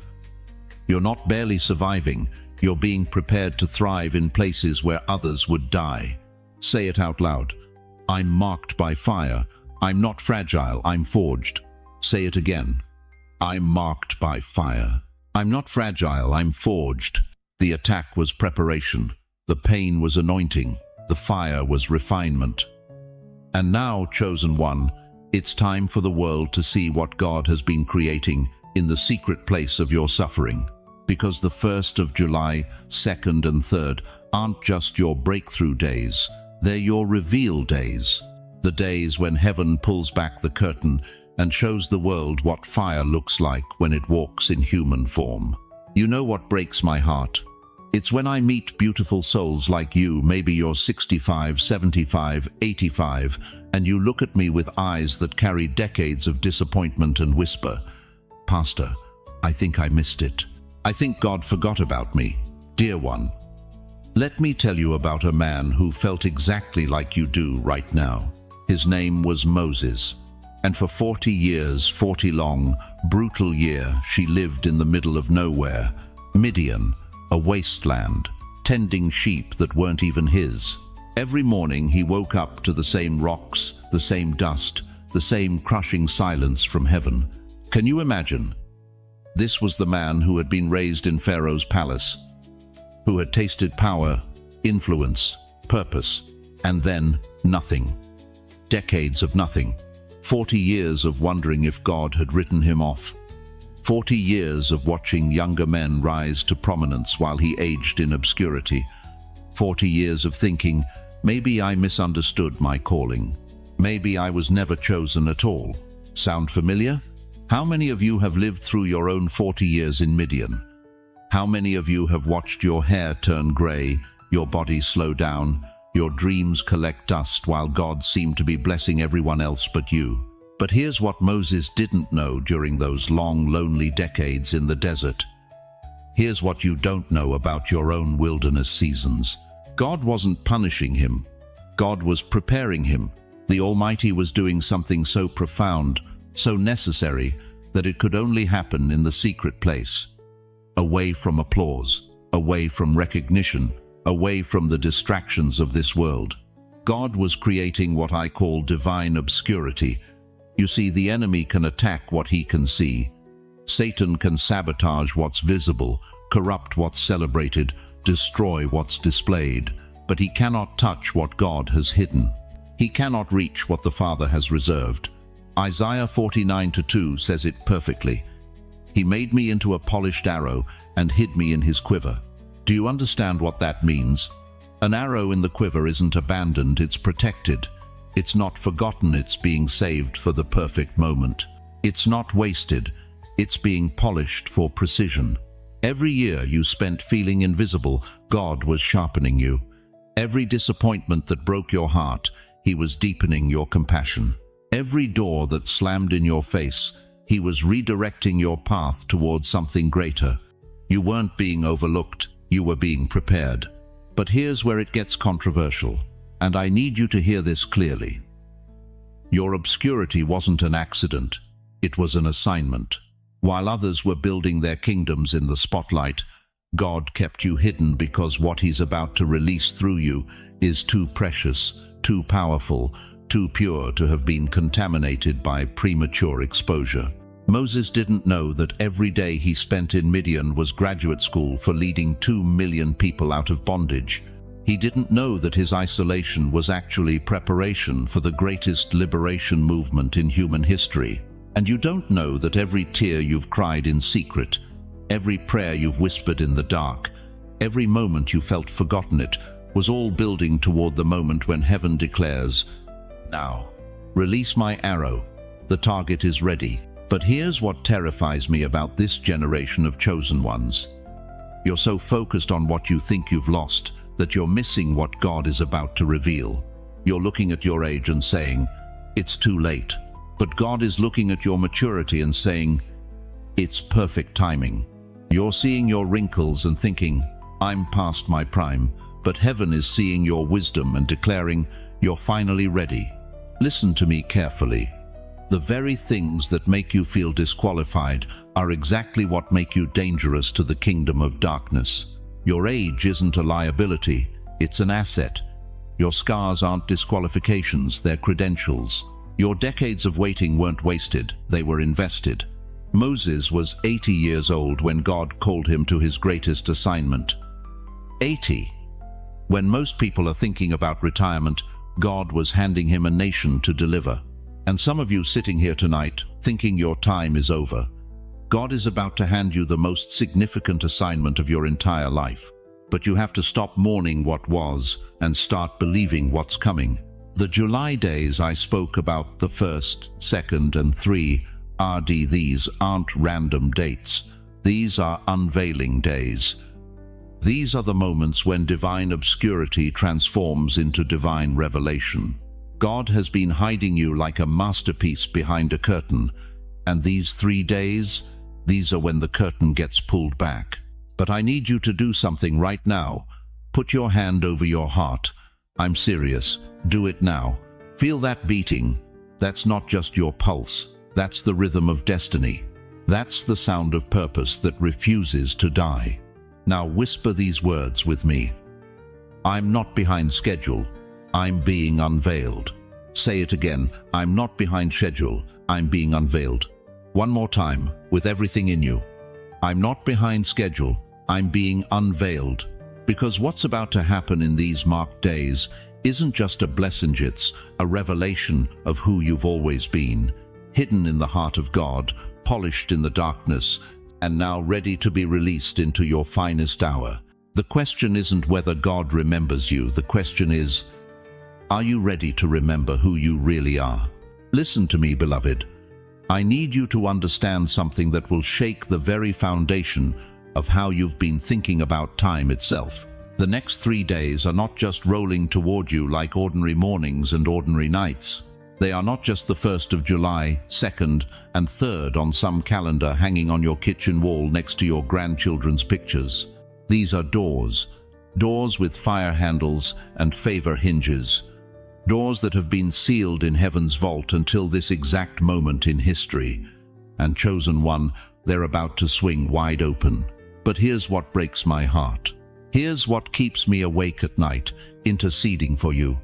You're not barely surviving, you're being prepared to thrive in places where others would die. Say it out loud. I'm marked by fire. I'm not fragile, I'm forged. Say it again. I'm marked by fire. I'm not fragile, I'm forged. The attack was preparation. The pain was anointing. The fire was refinement. And now, chosen one, it's time for the world to see what God has been creating in the secret place of your suffering. Because the 1st of July, 2nd and 3rd aren't just your breakthrough days, they're your reveal days. The days when heaven pulls back the curtain and shows the world what fire looks like when it walks in human form. You know what breaks my heart? It's when I meet beautiful souls like you, maybe you're 65, 75, 85, and you look at me with eyes that carry decades of disappointment and whisper, "Pastor, I think I missed it. I think God forgot about me." Dear one, let me tell you about a man who felt exactly like you do right now. His name was Moses, and for 40 years, 40 long, brutal years, she lived in the middle of nowhere, Midian, a wasteland, tending sheep that weren't even his. Every morning he woke up to the same rocks, the same dust, the same crushing silence from heaven. Can you imagine? This was the man who had been raised in Pharaoh's palace, who had tasted power, influence, purpose, and then nothing. Decades of nothing. 40 years of wondering if God had written him off. 40 years of watching younger men rise to prominence while he aged in obscurity. 40 years of thinking, maybe I misunderstood my calling. Maybe I was never chosen at all. Sound familiar? How many of you have lived through your own 40 years in Midian? How many of you have watched your hair turn grey, your body slow down, your dreams collect dust while God seemed to be blessing everyone else but you? But here's what Moses didn't know during those long, lonely decades in the desert. Here's what you don't know about your own wilderness seasons. God wasn't punishing him. God was preparing him. The Almighty was doing something so profound, so necessary, that it could only happen in the secret place. Away from applause, away from recognition, away from the distractions of this world. God was creating what I call divine obscurity. You see, the enemy can attack what he can see. Satan can sabotage what's visible, corrupt what's celebrated, destroy what's displayed, but he cannot touch what God has hidden. He cannot reach what the Father has reserved. Isaiah 49:2 says it perfectly. He made me into a polished arrow and hid me in his quiver. Do you understand what that means? An arrow in the quiver isn't abandoned, it's protected. It's not forgotten, it's being saved for the perfect moment. It's not wasted, it's being polished for precision. Every year you spent feeling invisible, God was sharpening you. Every disappointment that broke your heart, he was deepening your compassion. Every door that slammed in your face, he was redirecting your path towards something greater. You weren't being overlooked, you were being prepared. But here's where it gets controversial, and I need you to hear this clearly. Your obscurity wasn't an accident, it was an assignment. While others were building their kingdoms in the spotlight, God kept you hidden because what he's about to release through you is too precious, too powerful, too pure to have been contaminated by premature exposure. Moses didn't know that every day he spent in Midian was graduate school for leading 2 million people out of bondage. He didn't know that his isolation was actually preparation for the greatest liberation movement in human history. And you don't know that every tear you've cried in secret, every prayer you've whispered in the dark, every moment you felt forgotten it, was all building toward the moment when heaven declares, "Now, release my arrow. The target is ready." But here's what terrifies me about this generation of chosen ones. You're so focused on what you think you've lost that you're missing what God is about to reveal. You're looking at your age and saying, "It's too late." But God is looking at your maturity and saying, "It's perfect timing." You're seeing your wrinkles and thinking, "I'm past my prime," but heaven is seeing your wisdom and declaring, "You're finally ready." Listen to me carefully. The very things that make you feel disqualified are exactly what make you dangerous to the kingdom of darkness. Your age isn't a liability, it's an asset. Your scars aren't disqualifications, they're credentials. Your decades of waiting weren't wasted, they were invested. Moses was 80 years old when God called him to his greatest assignment. 80. When most people are thinking about retirement, God was handing him a nation to deliver. And some of you sitting here tonight, thinking your time is over. God is about to hand you the most significant assignment of your entire life. But you have to stop mourning what was and start believing what's coming. The July days I spoke about, the 1st, 2nd, and 3 RD, these aren't random dates. These are unveiling days. These are the moments when divine obscurity transforms into divine revelation. God has been hiding you like a masterpiece behind a curtain, and these 3 days, these are when the curtain gets pulled back. But I need you to do something right now. Put your hand over your heart. I'm serious. Do it now. Feel that beating. That's not just your pulse. That's the rhythm of destiny. That's the sound of purpose that refuses to die. Now whisper these words with me. I'm not behind schedule. I'm being unveiled. Say it again. I'm not behind schedule. I'm being unveiled. One more time, with everything in you. I'm not behind schedule. I'm being unveiled. Because what's about to happen in these marked days isn't just a blessing, it's a revelation of who you've always been, hidden in the heart of God, polished in the darkness, and now ready to be released into your finest hour. The question isn't whether God remembers you. The question is, are you ready to remember who you really are? Listen to me, beloved. I need you to understand something that will shake the very foundation of how you've been thinking about time itself. The next 3 days are not just rolling toward you like ordinary mornings and ordinary nights. They are not just the 1st of July, 2nd, and 3rd on some calendar hanging on your kitchen wall next to your grandchildren's pictures. These are doors. Doors with fire handles and favor hinges. Doors that have been sealed in heaven's vault until this exact moment in history. And chosen one, they're about to swing wide open. But here's what breaks my heart. Here's what keeps me awake at night, interceding for you.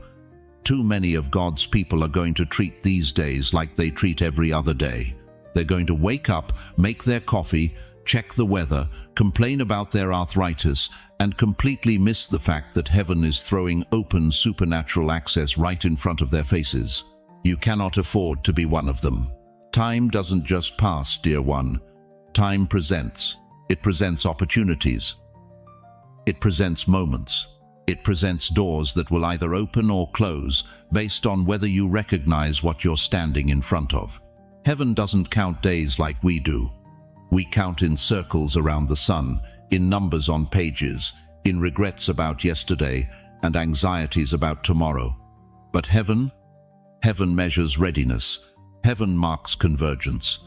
Too many of God's people are going to treat these days like they treat every other day. They're going to wake up, make their coffee, check the weather, complain about their arthritis, and completely miss the fact that heaven is throwing open supernatural access right in front of their faces. You cannot afford to be one of them. Time doesn't just pass, dear one. Time presents. It presents opportunities. It presents moments. It presents doors that will either open or close based on whether you recognize what you're standing in front of. Heaven doesn't count days like we do. We count in circles around the sun, in numbers on pages, in regrets about yesterday and anxieties about tomorrow. But heaven measures readiness. Heaven marks convergence.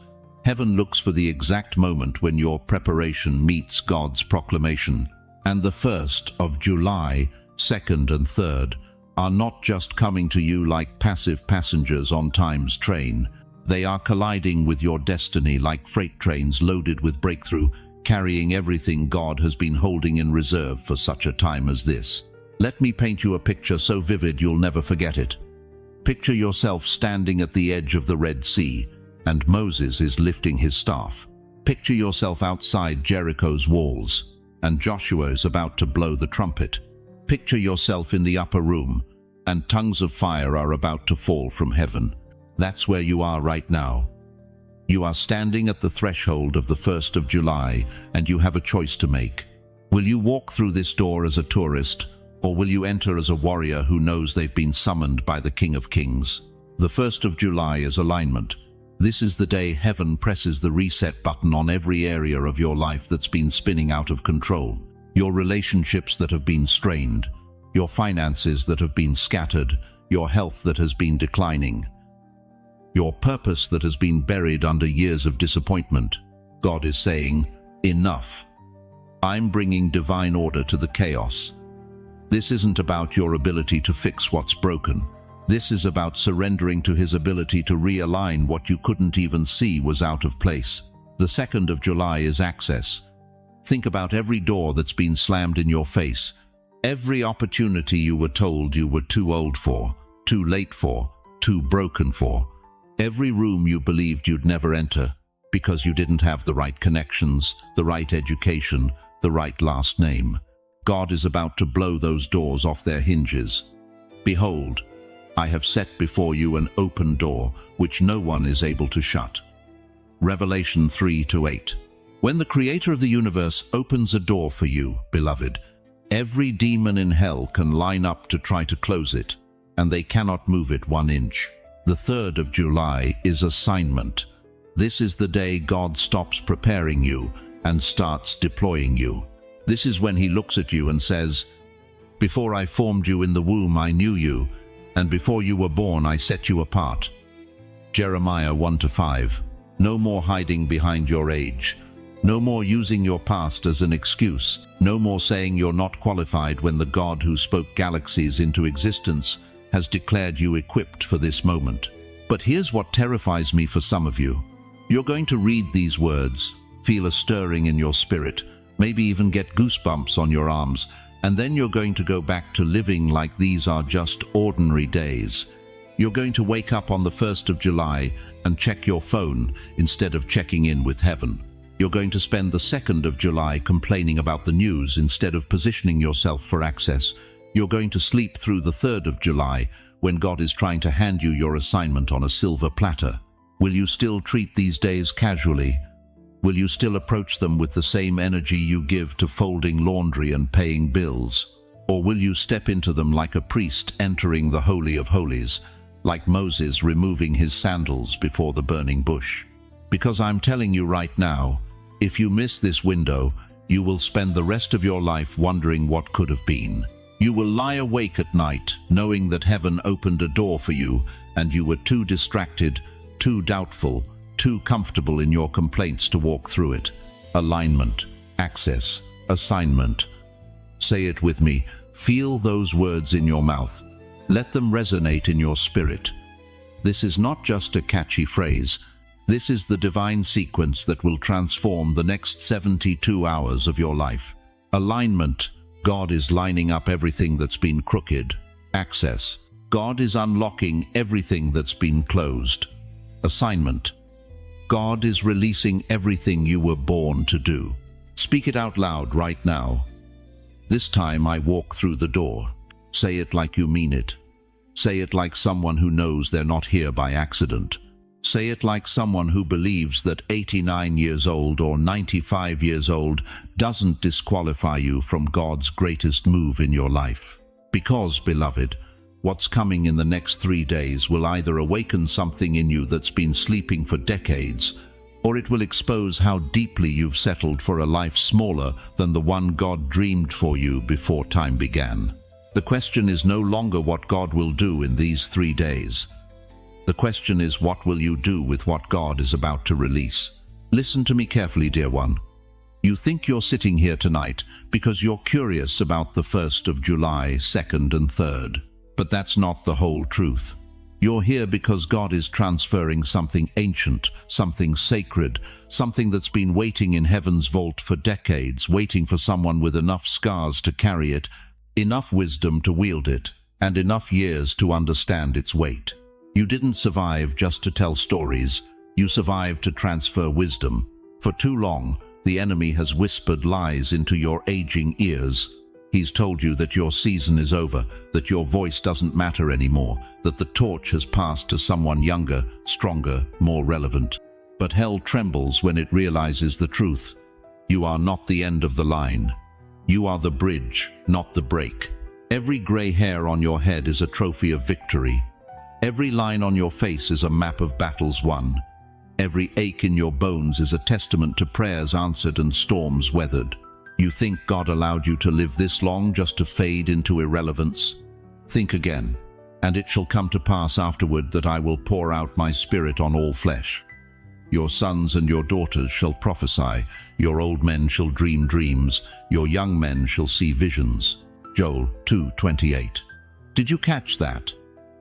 Heaven looks for the exact moment when your preparation meets God's proclamation. And the 1st of July, 2nd and 3rd are not just coming to you like passive passengers on time's train. They are colliding with your destiny like freight trains loaded with breakthrough, carrying everything God has been holding in reserve for such a time as this. Let me paint you a picture so vivid you'll never forget it. Picture yourself standing at the edge of the Red Sea, and Moses is lifting his staff. Picture yourself outside Jericho's walls, and Joshua is about to blow the trumpet. Picture yourself in the upper room, and tongues of fire are about to fall from heaven. That's where you are right now. You are standing at the threshold of the 1st of July, and you have a choice to make. Will you walk through this door as a tourist, or will you enter as a warrior who knows they've been summoned by the King of Kings? The 1st of July is alignment. This is the day heaven presses the reset button on every area of your life that's been spinning out of control. Your relationships that have been strained, your finances that have been scattered, your health that has been declining, your purpose that has been buried under years of disappointment. God is saying, enough. I'm bringing divine order to the chaos. This isn't about your ability to fix what's broken. This is about surrendering to His ability to realign what you couldn't even see was out of place. The 2nd of July is access. Think about every door that's been slammed in your face, every opportunity you were told you were too old for, too late for, too broken for, every room you believed you'd never enter because you didn't have the right connections, the right education, the right last name. God is about to blow those doors off their hinges. Behold, I have set before you an open door, which no one is able to shut. Revelation 3:8. When the Creator of the universe opens a door for you, beloved, every demon in hell can line up to try to close it, and they cannot move it 1 inch. The 3rd of July is assignment. This is the day God stops preparing you and starts deploying you. This is when He looks at you and says, "Before I formed you in the womb I knew you, and before you were born I set you apart." Jeremiah 1-5. No more hiding behind your age. No more using your past as an excuse. No more saying you're not qualified when the God who spoke galaxies into existence has declared you equipped for this moment. But here's what terrifies me for some of you. You're going to read these words, feel a stirring in your spirit, maybe even get goosebumps on your arms, and then you're going to go back to living like these are just ordinary days. You're going to wake up on the 1st of July and check your phone instead of checking in with heaven. You're going to spend the 2nd of July complaining about the news instead of positioning yourself for access. You're going to sleep through the 3rd of July when God is trying to hand you your assignment on a silver platter. Will you still treat these days casually? Will you still approach them with the same energy you give to folding laundry and paying bills? Or will you step into them like a priest entering the Holy of Holies, like Moses removing his sandals before the burning bush? Because I'm telling you right now, if you miss this window, you will spend the rest of your life wondering what could have been. You will lie awake at night knowing that heaven opened a door for you and you were too distracted, too doubtful, too comfortable in your complaints to walk through it. Alignment, access, assignment. Say it with me. Feel those words in your mouth. Let them resonate in your spirit. This is not just a catchy phrase. This is the divine sequence that will transform the next 72 hours of your life. Alignment. God is lining up everything that's been crooked. Access. God is unlocking everything that's been closed. Assignment. God is releasing everything you were born to do. Speak it out loud right now. This time I walk through the door. Say it like you mean it. Say it like someone who knows they're not here by accident. Say it like someone who believes that 89 years old or 95 years old doesn't disqualify you from God's greatest move in your life. Because, beloved, what's coming in the next 3 days will either awaken something in you that's been sleeping for decades, or it will expose how deeply you've settled for a life smaller than the one God dreamed for you before time began. The question is no longer what God will do in these 3 days. The question is, what will you do with what God is about to release? Listen to me carefully, dear one. You think you're sitting here tonight because you're curious about the 1st of July, 2nd and 3rd. But that's not the whole truth. You're here because God is transferring something ancient, something sacred, something that's been waiting in heaven's vault for decades, waiting for someone with enough scars to carry it, enough wisdom to wield it, and enough years to understand its weight. You didn't survive just to tell stories. You survived to transfer wisdom. For too long, the enemy has whispered lies into your aging ears. He's told you that your season is over, that your voice doesn't matter anymore, that the torch has passed to someone younger, stronger, more relevant. But hell trembles when it realizes the truth. You are not the end of the line. You are the bridge, not the break. Every gray hair on your head is a trophy of victory. Every line on your face is a map of battles won. Every ache in your bones is a testament to prayers answered and storms weathered. You think God allowed you to live this long just to fade into irrelevance? Think again, and it shall come to pass afterward that I will pour out my spirit on all flesh. Your sons and your daughters shall prophesy, your old men shall dream dreams, your young men shall see visions. Joel 2:28. Did you catch that?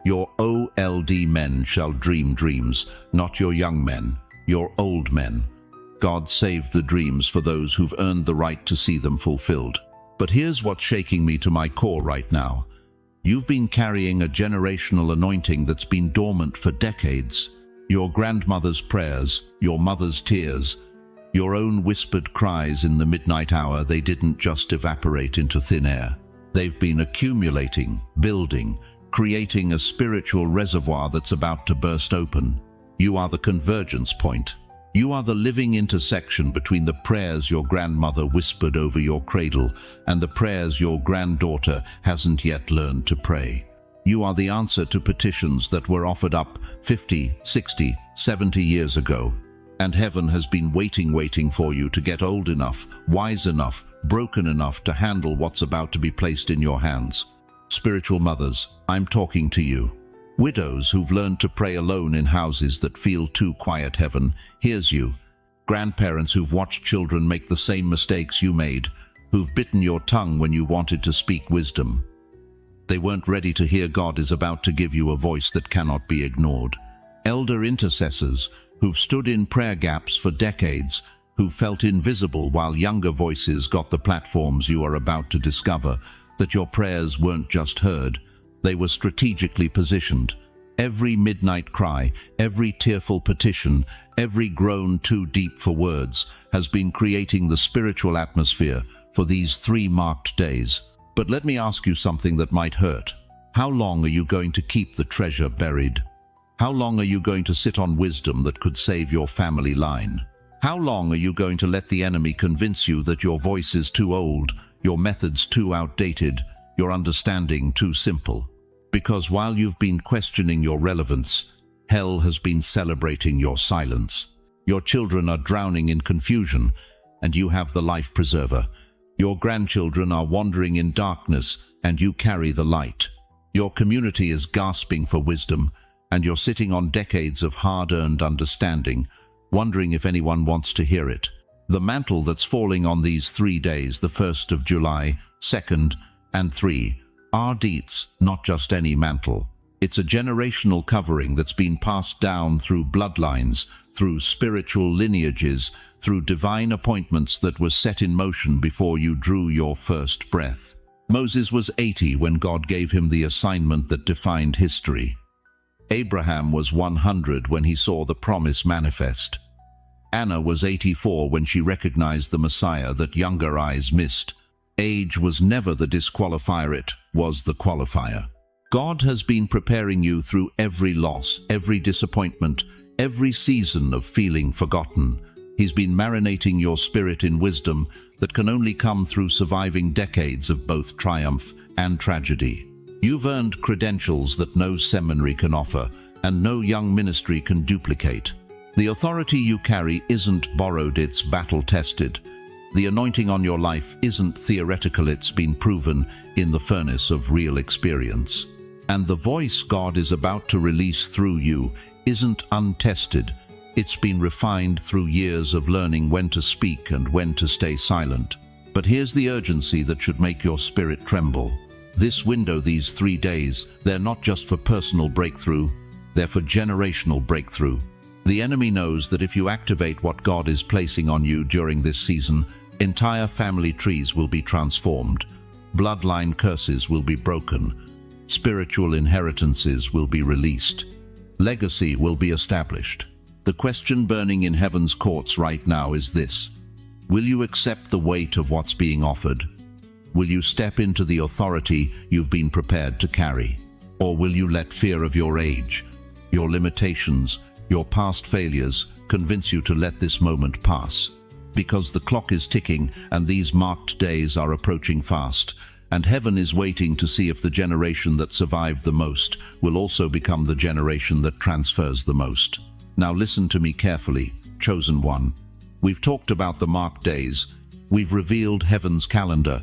Your old men shall dream dreams, not your young men, your old men. God saved the dreams for those who've earned the right to see them fulfilled. But here's what's shaking me to my core right now. You've been carrying a generational anointing that's been dormant for decades. Your grandmother's prayers, your mother's tears, your own whispered cries in the midnight hour, they didn't just evaporate into thin air. They've been accumulating, building, creating a spiritual reservoir that's about to burst open. You are the convergence point. You are the living intersection between the prayers your grandmother whispered over your cradle and the prayers your granddaughter hasn't yet learned to pray. You are the answer to petitions that were offered up 50, 60, 70 years ago. And heaven has been waiting for you to get old enough, wise enough, broken enough to handle what's about to be placed in your hands. Spiritual mothers, I'm talking to you. Widows who've learned to pray alone in houses that feel too quiet, heaven hears you. Grandparents who've watched children make the same mistakes you made, who've bitten your tongue when you wanted to speak wisdom. They weren't ready to hear God is about to give you a voice that cannot be ignored. Elder intercessors who've stood in prayer gaps for decades, who felt invisible while younger voices got the platforms you are about to discover, that your prayers weren't just heard, they were strategically positioned. Every midnight cry, every tearful petition, every groan too deep for words has been creating the spiritual atmosphere for these 3 marked days. But let me ask you something that might hurt. How long are you going to keep the treasure buried? How long are you going to sit on wisdom that could save your family line? How long are you going to let the enemy convince you that your voice is too old, your methods too outdated, your understanding too simple? Because while you've been questioning your relevance, hell has been celebrating your silence. Your children are drowning in confusion, and you have the life preserver. Your grandchildren are wandering in darkness, and you carry the light. Your community is gasping for wisdom, and you're sitting on decades of hard-earned understanding, wondering if anyone wants to hear it. The mantle that's falling on these 3 days, the 1st of July, 2nd, and 3, are deeds, not just any mantle. It's a generational covering that's been passed down through bloodlines, through spiritual lineages, through divine appointments that were set in motion before you drew your first breath. Moses was 80 when God gave him the assignment that defined history. Abraham was 100 when he saw the promise manifest. Anna was 84 when she recognized the Messiah that younger eyes missed. Age was never the disqualifier, it was the qualifier. God has been preparing you through every loss, every disappointment, every season of feeling forgotten. He's been marinating your spirit in wisdom that can only come through surviving decades of both triumph and tragedy. You've earned credentials that no seminary can offer and no young ministry can duplicate. The authority you carry isn't borrowed, it's battle-tested. The anointing on your life isn't theoretical, it's been proven in the furnace of real experience. And the voice God is about to release through you isn't untested. It's been refined through years of learning when to speak and when to stay silent. But here's the urgency that should make your spirit tremble. This window, these 3 days, they're not just for personal breakthrough, they're for generational breakthrough. The enemy knows that if you activate what God is placing on you during this season, entire family trees will be transformed, bloodline curses will be broken, spiritual inheritances will be released, legacy will be established. The question burning in heaven's courts right now is this: will you accept the weight of what's being offered? Will you step into the authority you've been prepared to carry? Or will you let fear of your age, your limitations, your past failures convince you to let this moment pass? Because the clock is ticking and these marked days are approaching fast, and heaven is waiting to see if the generation that survived the most will also become the generation that transfers the most. Now listen to me carefully, chosen one. We've talked about the marked days. We've revealed heaven's calendar.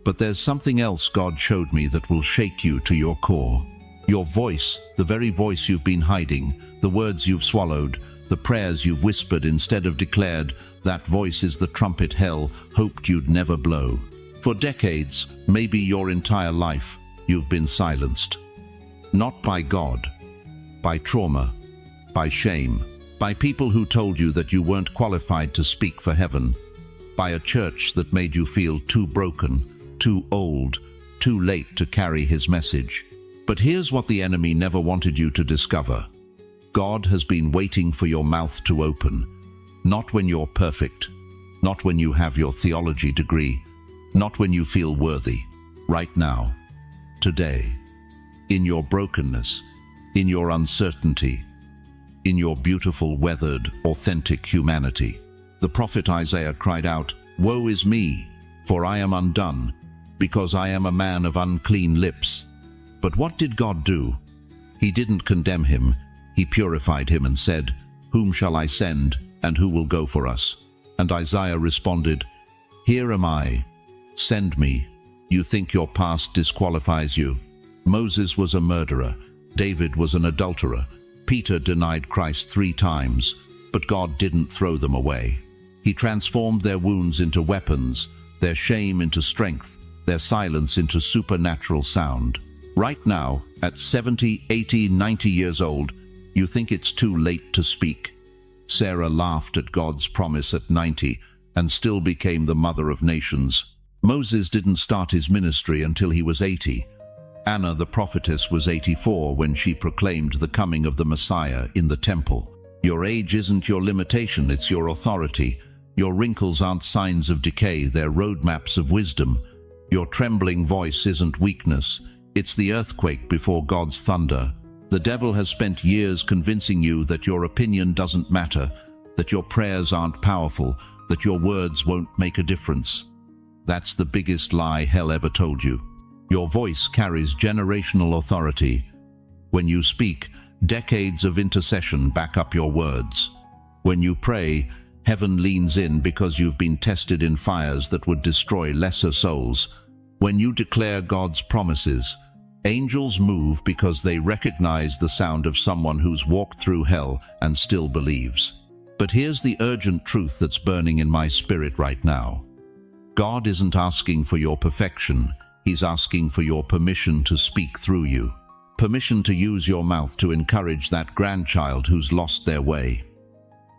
But there's something else God showed me that will shake you to your core. Your voice, the very voice you've been hiding, the words you've swallowed, the prayers you've whispered instead of declared, that voice is the trumpet hell hoped you'd never blow. For decades, maybe your entire life, you've been silenced. Not by God, by trauma, by shame, by people who told you that you weren't qualified to speak for heaven, by a church that made you feel too broken, too old, too late to carry his message. But here's what the enemy never wanted you to discover. God has been waiting for your mouth to open. Not when you're perfect, not when you have your theology degree, not when you feel worthy. Right now, today, in your brokenness, in your uncertainty, in your beautiful, weathered, authentic humanity. The prophet Isaiah cried out, "Woe is me, for I am undone, because I am a man of unclean lips." But what did God do? He didn't condemn him. He purified him and said, "Whom shall I send, and who will go for us?" And Isaiah responded, "Here am I. Send me." You think your past disqualifies you? Moses was a murderer. David was an adulterer. Peter denied Christ 3 times, but God didn't throw them away. He transformed their wounds into weapons, their shame into strength, their silence into supernatural sound. Right now, at 70, 80, 90 years old, you think it's too late to speak. Sarah laughed at God's promise at 90 and still became the mother of nations. Moses didn't start his ministry until he was 80. Anna the prophetess was 84 when she proclaimed the coming of the Messiah in the temple. Your age isn't your limitation, it's your authority. Your wrinkles aren't signs of decay, they're roadmaps of wisdom. Your trembling voice isn't weakness, it's the earthquake before God's thunder. The devil has spent years convincing you that your opinion doesn't matter, that your prayers aren't powerful, that your words won't make a difference. That's the biggest lie hell ever told you. Your voice carries generational authority. When you speak, decades of intercession back up your words. When you pray, heaven leans in because you've been tested in fires that would destroy lesser souls. When you declare God's promises, angels move because they recognize the sound of someone who's walked through hell and still believes. But here's the urgent truth that's burning in my spirit right now. God isn't asking for your perfection. He's asking for your permission to speak through you. Permission to use your mouth to encourage that grandchild who's lost their way.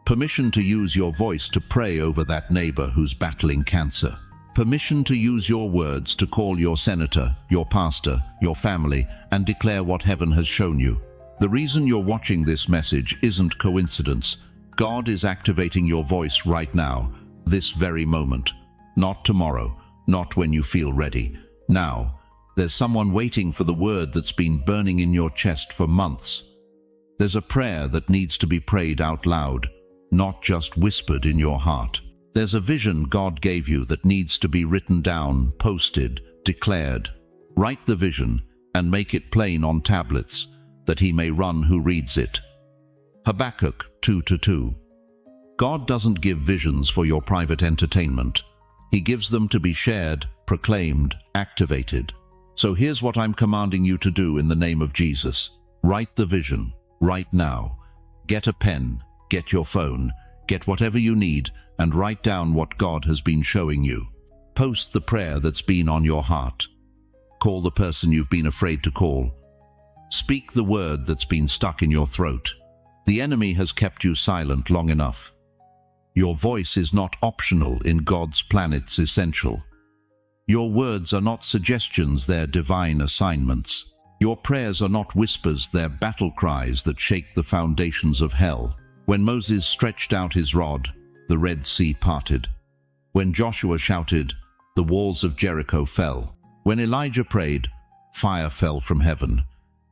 Permission to use your voice to pray over that neighbor who's battling cancer. Permission to use your words to call your senator, your pastor, your family, and declare what heaven has shown you. The reason you're watching this message isn't coincidence. God is activating your voice right now, this very moment. Not tomorrow, not when you feel ready. Now, there's someone waiting for the word that's been burning in your chest for months. There's a prayer that needs to be prayed out loud, not just whispered in your heart. There's a vision God gave you that needs to be written down, posted, declared. Write the vision and make it plain on tablets, that he may run who reads it. Habakkuk 2:2. God doesn't give visions for your private entertainment. He gives them to be shared, proclaimed, activated. So here's what I'm commanding you to do in the name of Jesus. Write the vision, right now. Get a pen, get your phone, get whatever you need, and write down what God has been showing you. Post the prayer that's been on your heart. Call the person you've been afraid to call. Speak the word that's been stuck in your throat. The enemy has kept you silent long enough. Your voice is not optional in God's plan, it's essential. Your words are not suggestions, they're divine assignments. Your prayers are not whispers, they're battle cries that shake the foundations of hell. When Moses stretched out his rod, the Red Sea parted. When Joshua shouted, the walls of Jericho fell. When Elijah prayed, fire fell from heaven.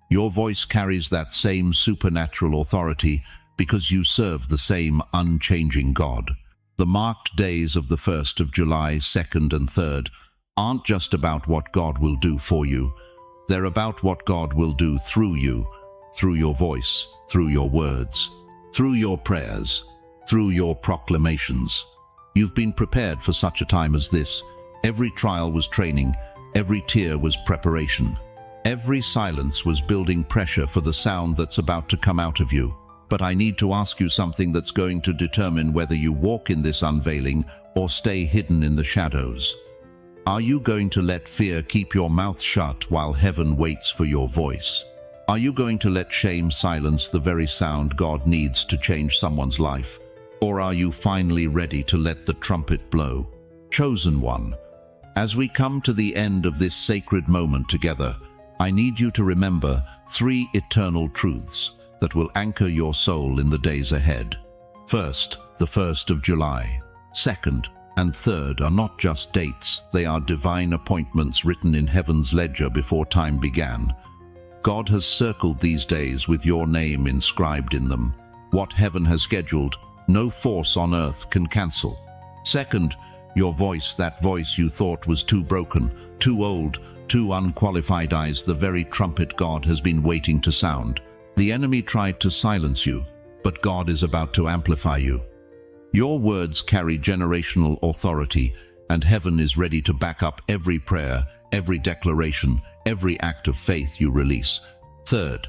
Your voice carries that same supernatural authority because you serve the same unchanging God. The marked days of the 1st of July, 2nd and 3rd aren't just about what God will do for you. They're about what God will do through you, through your voice, through your words, through your prayers, through your proclamations. You've been prepared for such a time as this. Every trial was training, every tear was preparation. Every silence was building pressure for the sound that's about to come out of you. But I need to ask you something that's going to determine whether you walk in this unveiling or stay hidden in the shadows. Are you going to let fear keep your mouth shut while heaven waits for your voice? Are you going to let shame silence the very sound God needs to change someone's life? Or are you finally ready to let the trumpet blow? Chosen one, as we come to the end of this sacred moment together, I need you to remember 3 eternal truths that will anchor your soul in the days ahead. First, the 1st of July. 2nd and 3rd are not just dates, they are divine appointments written in heaven's ledger before time began. God has circled these days with your name inscribed in them. What heaven has scheduled, no force on earth can cancel. Second, your voice, that voice you thought was too broken, too old, too unqualified, is the very trumpet God has been waiting to sound. The enemy tried to silence you, but God is about to amplify you. Your words carry generational authority, and heaven is ready to back up every prayer, every declaration, every act of faith you release. Third,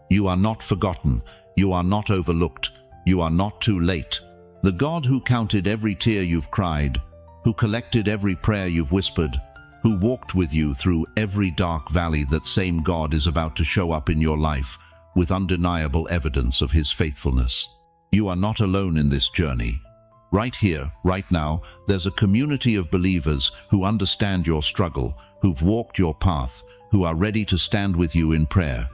you are not forgotten, you are not overlooked, you are not too late. The God who counted every tear you've cried, who collected every prayer you've whispered, who walked with you through every dark valley, that same God is about to show up in your life with undeniable evidence of his faithfulness. You are not alone in this journey. Right here, right now, there's a community of believers who understand your struggle, who've walked your path, who are ready to stand with you in prayer.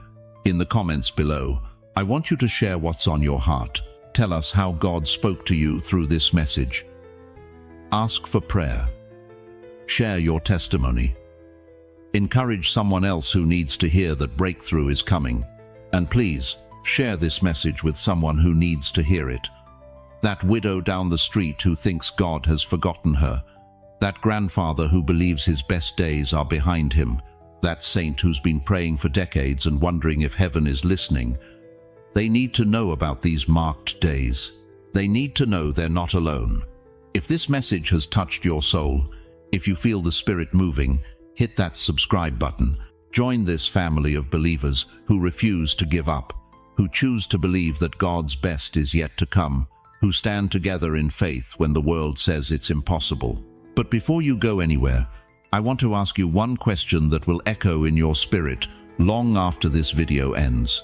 In the comments below, I want you to share what's on your heart. Tell us how God spoke to you through this message. Ask for prayer. Share your testimony. Encourage someone else who needs to hear that breakthrough is coming. And please, share this message with someone who needs to hear it. That widow down the street who thinks God has forgotten her. That grandfather who believes his best days are behind him. That saint who's been praying for decades and wondering if heaven is listening. They need to know about these marked days. They need to know they're not alone. If this message has touched your soul, if you feel the Spirit moving, hit that subscribe button. Join this family of believers who refuse to give up, who choose to believe that God's best is yet to come, who stand together in faith when the world says it's impossible. But before you go anywhere, I want to ask you one question that will echo in your spirit long after this video ends.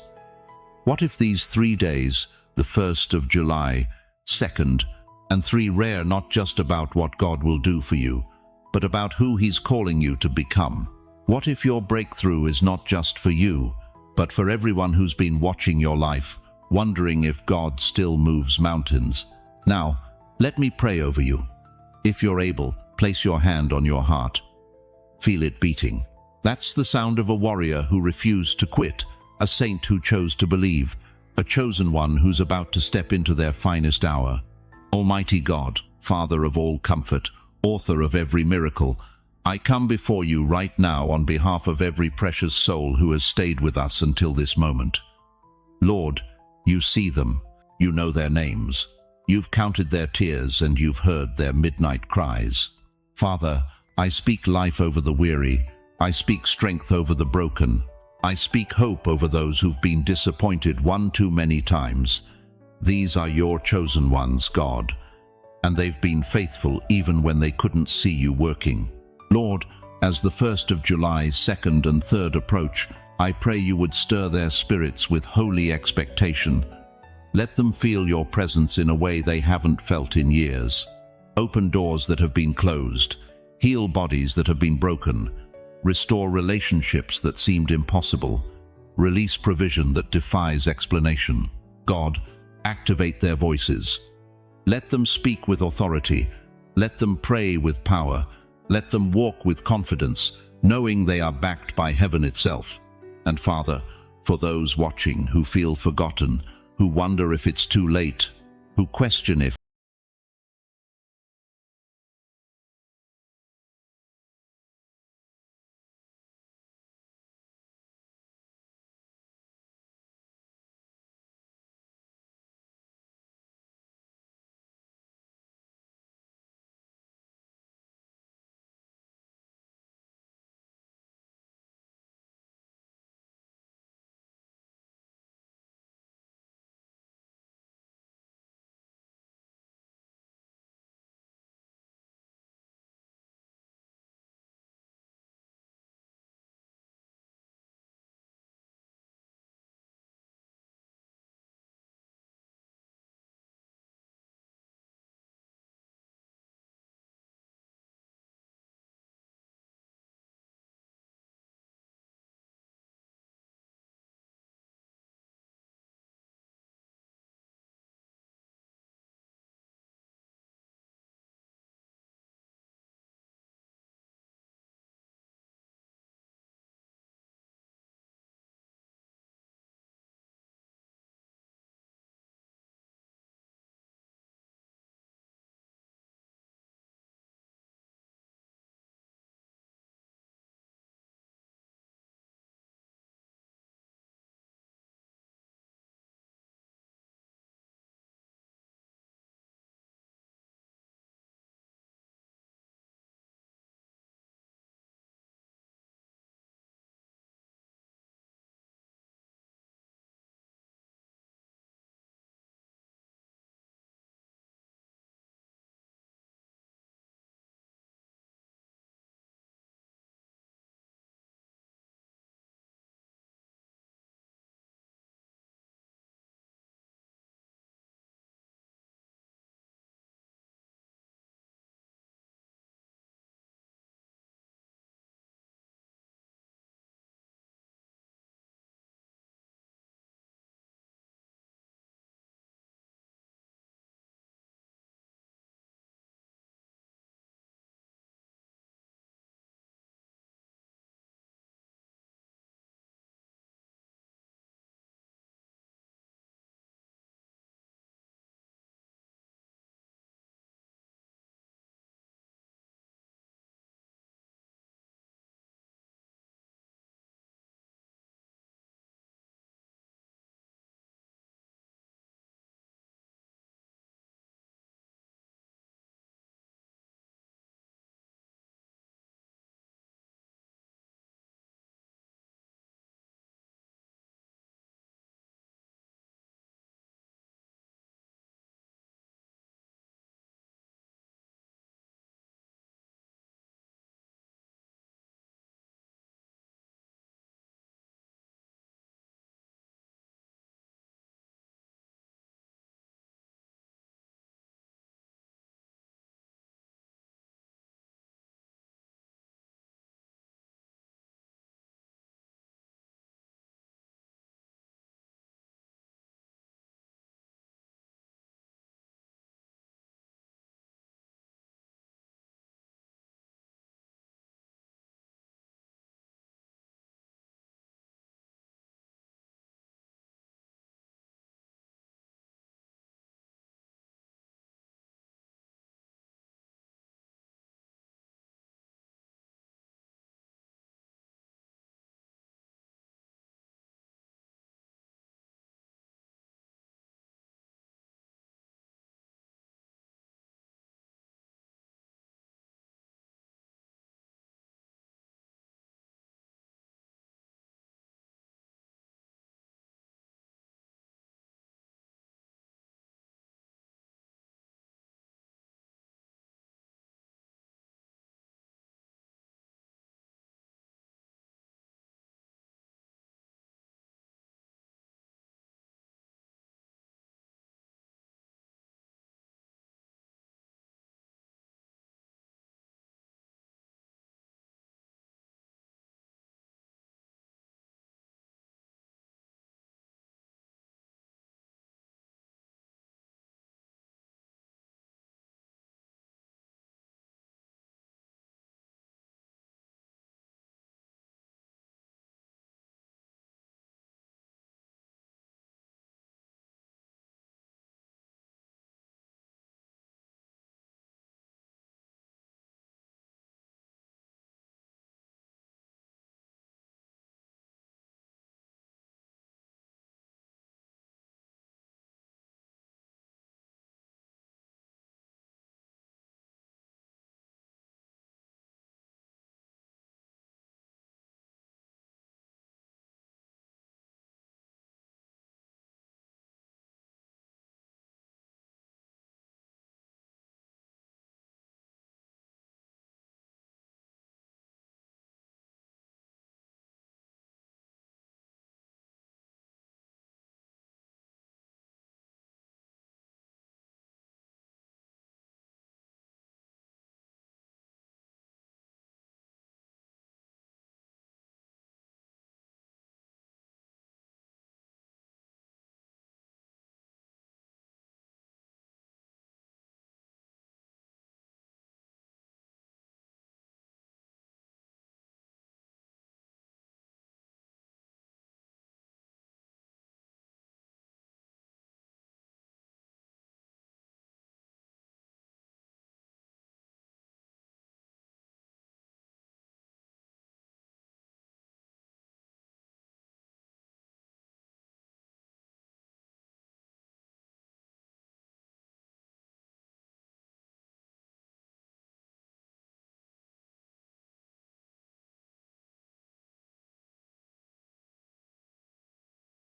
What if these 3 days, the 1st of July, 2nd, and 3 are not just about what God will do for you, but about who He's calling you to become? What if your breakthrough is not just for you, but for everyone who's been watching your life, wondering if God still moves mountains? Now, let me pray over you. If you're able, place your hand on your heart. Feel it beating. That's the sound of a warrior who refused to quit, a saint who chose to believe, a chosen one who's about to step into their finest hour. Almighty God, Father of all comfort, author of every miracle, I come before you right now on behalf of every precious soul who has stayed with us until this moment. Lord, you see them, you know their names, you've counted their tears and you've heard their midnight cries. Father, I speak life over the weary, I speak strength over the broken, I speak hope over those who've been disappointed one too many times. These are your chosen ones, God, and they've been faithful even when they couldn't see you working. Lord, as the 1st of July, 2nd and 3rd approach, I pray you would stir their spirits with holy expectation. Let them feel your presence in a way they haven't felt in years. Open doors that have been closed, heal bodies that have been broken, restore relationships that seemed impossible, release provision that defies explanation. God, Activate their voices. Let them speak with authority. Let them pray with power. Let them walk with confidence, knowing they are backed by heaven itself. And Father, for those watching who feel forgotten, who wonder if it's too late, who question if